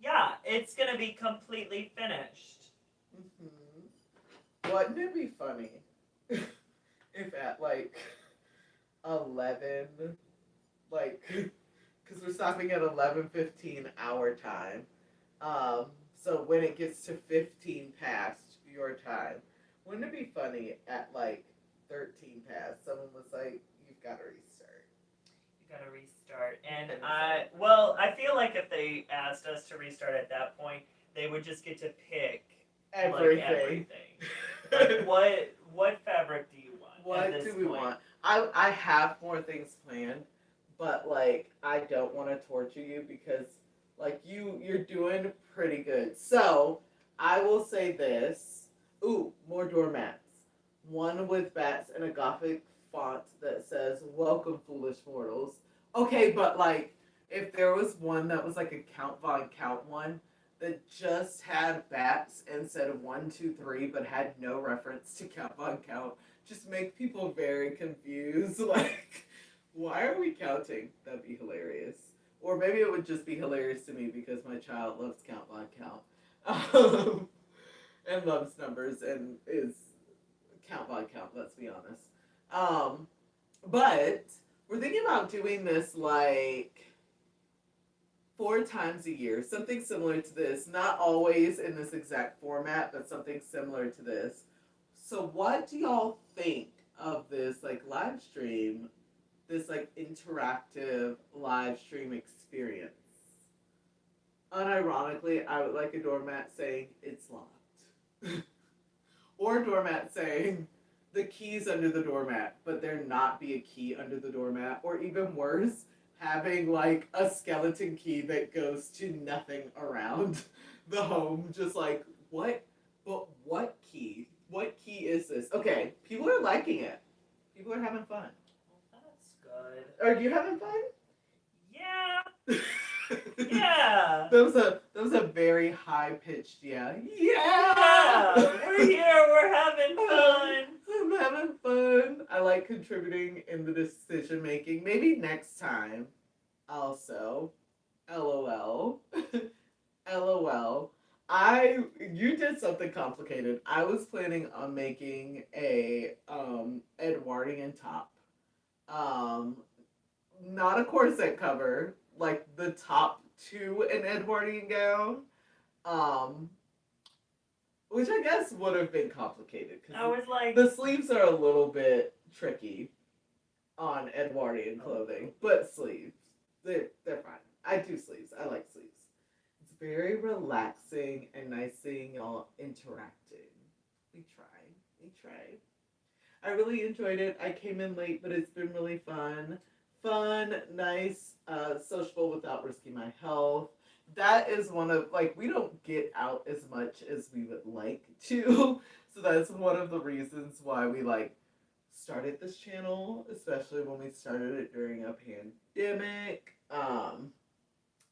Yeah, it's gonna be completely finished. Wouldn't it be funny if at like 11, like, because we're stopping at 11:15 our time. So when it gets to 15 past your time, wouldn't it be funny at like 13 past, someone was like, "You've got to restart." You gotta restart. And I feel like if they asked us to restart at that point, they would just get to pick Everything. Like what fabric do you want? What do we want? I have more things planned, but like I don't want to torture you because like you're doing pretty good. So I will say this. Ooh, more doormats. One with bats and a gothic font that says "Welcome, foolish mortals." Okay, but like if there was one that was like a Count Von Count one that just had bats and said 1, 2, 3, but had no reference to Count Von Count, just make people very confused. Like, why are we counting? That'd be hilarious. Or maybe it would just be hilarious to me because my child loves Count Von Count. And loves numbers and is Count Von Count, let's be honest. But we're thinking about doing this like 4 times a year, something similar to this. Not always in this exact format, but something similar to this. So what do y'all think of this like live stream, this like interactive live stream experience? Unironically, I would like a doormat saying it's locked. Or a doormat saying the key's under the doormat, but there not be a key under the doormat. Or even worse, having like a skeleton key that goes to nothing around the home. Just like, what? But what key? What key is this? Okay, people are liking it. People are having fun. Well, that's good. Are you having fun? Yeah. Yeah. That was a very high pitched yeah. Yeah. We're here. We're having fun. I'm having fun. I like contributing in the decision making. Maybe next time. Also, LOL. LOL. You did something complicated. I was planning on making a Edwardian top. Not a corset cover, like the top to an Edwardian gown. Which I guess would have been complicated I was like, the sleeves are a little bit tricky on Edwardian clothing, but sleeves, they're fine. I do sleeves. I like sleeves. It's very relaxing and nice seeing y'all interacting. We try. I really enjoyed it. I came in late, but it's been really fun. Fun, nice, sociable without risking my health. That is one of, like, we don't get out as much as we would like to. So that's one of the reasons why we, like, started this channel, especially when we started it during a pandemic.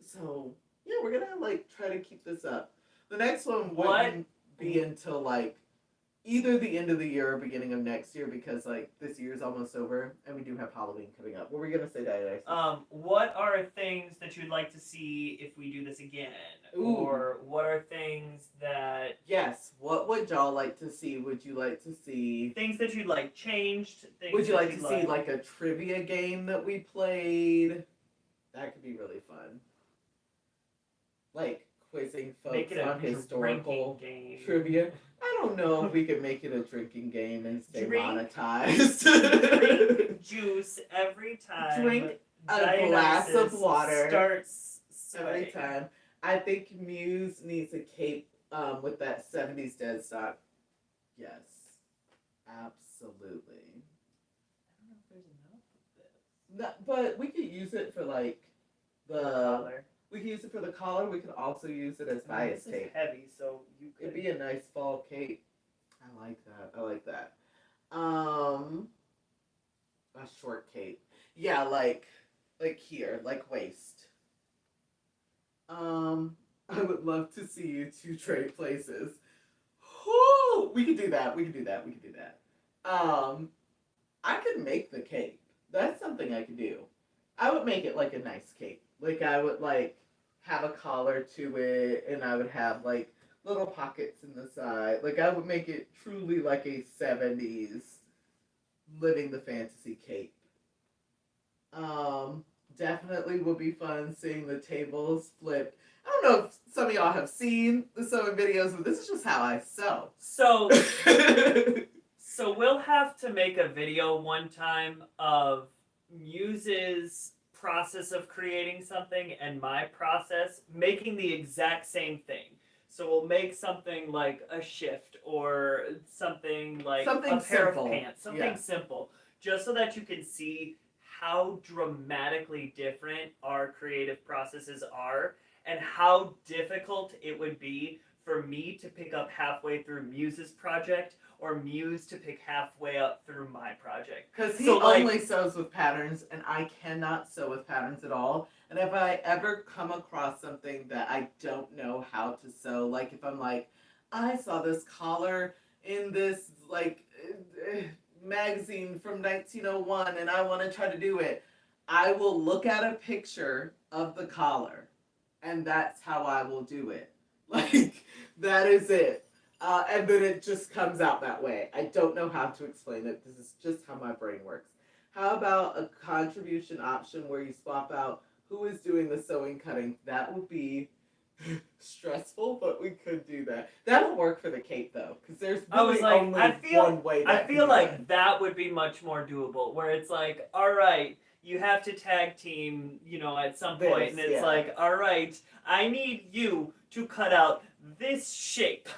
So, yeah, we're gonna, like, try to keep this up. The next one wouldn't be until, like, either the end of the year or beginning of next year because like this year's almost over and we do have Halloween coming up. What were we gonna say, Diane? What are things that you'd like to see if we do this again? Ooh. Or what are things that Yes. What would y'all like to see? Would you like to see things that you'd like changed? Things would you that like to see like a trivia game that we played? That could be really fun. Like quizzing Make folks it a on historical drinking game. trivia. I don't know if we could make it a drinking game and stay Drink- monetized. Drink juice every time. Drink a glass of Dionysus water starts every sweating. time. I think Muse needs a cape with that 70s dead stock. Yes. Absolutely. I don't know if there's enough of this. No, but we could use it for like the. Collar. We could use it for the collar. We could also use it as I mean, bias this is tape. heavy, so you could. It'd be a nice fall cape. I like that. I like that. A short cape. Yeah, like here, like waist. I would love to see you two trade places. Whoo! We could do that. We could do that. We could do that. I could make the cape. That's something I could do. I would make it like a nice cape. Like I would like have a collar to it, and I would have like little pockets in the side. Like I would make it truly like a 70s living the fantasy cape. Definitely would be fun seeing the tables flipped. I don't know if some of y'all have seen the sewing videos, but this is just how I sew. So, so we'll have to make a video one time of Muse's process of creating something and my process making the exact same thing. So we'll make something like a shift or something like Something a pair simple. of pants, something Yeah. simple, just so that you can see how dramatically different our creative processes are and how difficult it would be for me to pick up halfway through Muse's project or Muse to pick halfway up through my project. Because he So, like- only sews with patterns, and I cannot sew with patterns at all. And if I ever come across something that I don't know how to sew, like if I'm like, I saw this collar in this like magazine from 1901 and I want to try to do it, I will look at a picture of the collar, and that's how I will do it. Like, that is it. And then it just comes out that way. I don't know how to explain it. This is just how my brain works. How about a contribution option where you swap out who is doing the sewing cutting? That would be stressful, but we could do that. That'll work for the cape though, because there's I was really like, only I feel- one way. I That feel can be like done. that would be much more doable, where it's like, all right, you have to tag team, at some point, and it's yeah. like, all right, I need you to cut out this shape.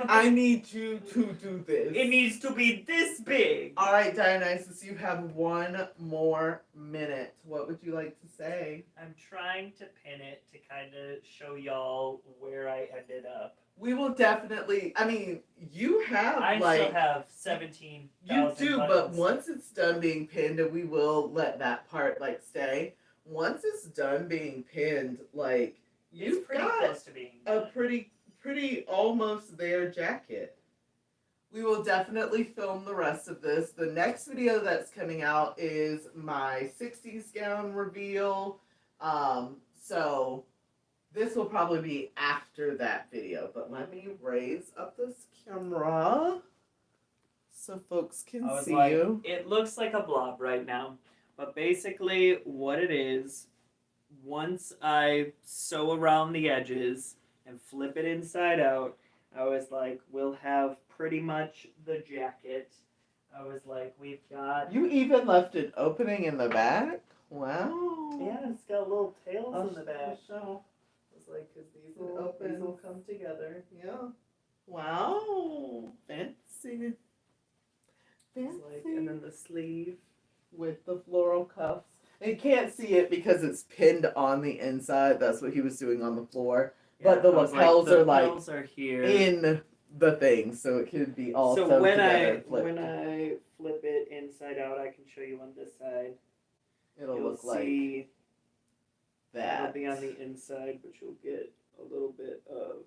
I need you to do this. It needs to be this big. All right, Dionysus, you have 1 more minute. What would you like to say? I'm trying to pin it to kind of show y'all where I ended up. We will definitely. I mean, you have I like still have 17. you do, but once it's done being pinned, and we will let that part like stay. Once it's done being pinned, like you've it's pretty got close to being a done. pretty almost there jacket. We will definitely film the rest of this. The next video that's coming out is my 60s gown reveal. So this will probably be after that video, but let me raise up this camera so folks can I was see like, you. it looks like a blob right now, but basically what it is, once I sew around the edges and flip it inside out, I was like, we'll have pretty much the jacket. I was like, we've got... You even left an opening in the back? Wow. Yeah, it's got little tails in the back. Show. It's like, because these will These open. will come together. Yeah. Wow. Fancy. It's like, and then the sleeve. With the floral cuffs. And you can't see it because it's pinned on the inside. That's what he was doing on the floor. But the I was lapels the are, like, lapels are here. In the thing, so it could be all So sewed when together I and flipped. when I flip it inside out, I can show you on this side. It'll You'll look like see that. it'll be on the inside, but you'll get a little bit of.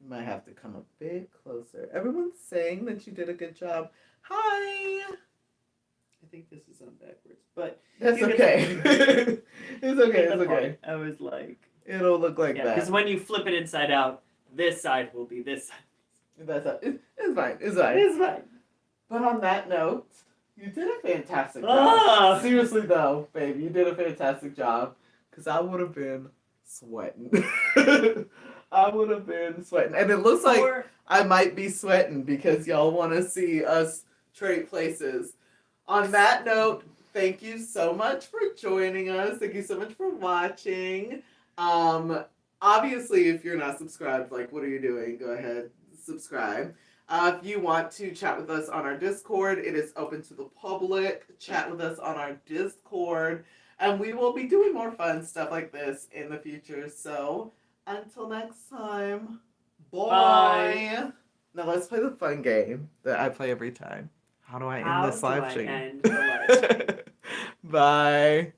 You might have to come a bit closer. Everyone's saying that you did a good job. Hi! I think this is on backwards, but That's You get okay. the- It's okay, get it's the okay. point. I was like, It'll look like yeah, because that. when you flip it inside out, this side will be this side. That's it's fine, it's fine. It's fine. But on that note, you did a fantastic job. Ah! Seriously though, babe, you did a fantastic job. Because I would have been sweating. I would have been sweating. And it looks like Or I might be sweating because y'all want to see us trade places. On that note, thank you so much for joining us. Thank you so much for watching. Obviously, if you're not subscribed, like, what are you doing? Go ahead, subscribe. If you want to chat with us on our Discord, it is open to the public. Chat with us on our Discord. And we will be doing more fun stuff like this in the future. So, until next time, bye. Bye. Now let's play the fun game that I play every time. How do I end this live stream? end the live stream? Bye.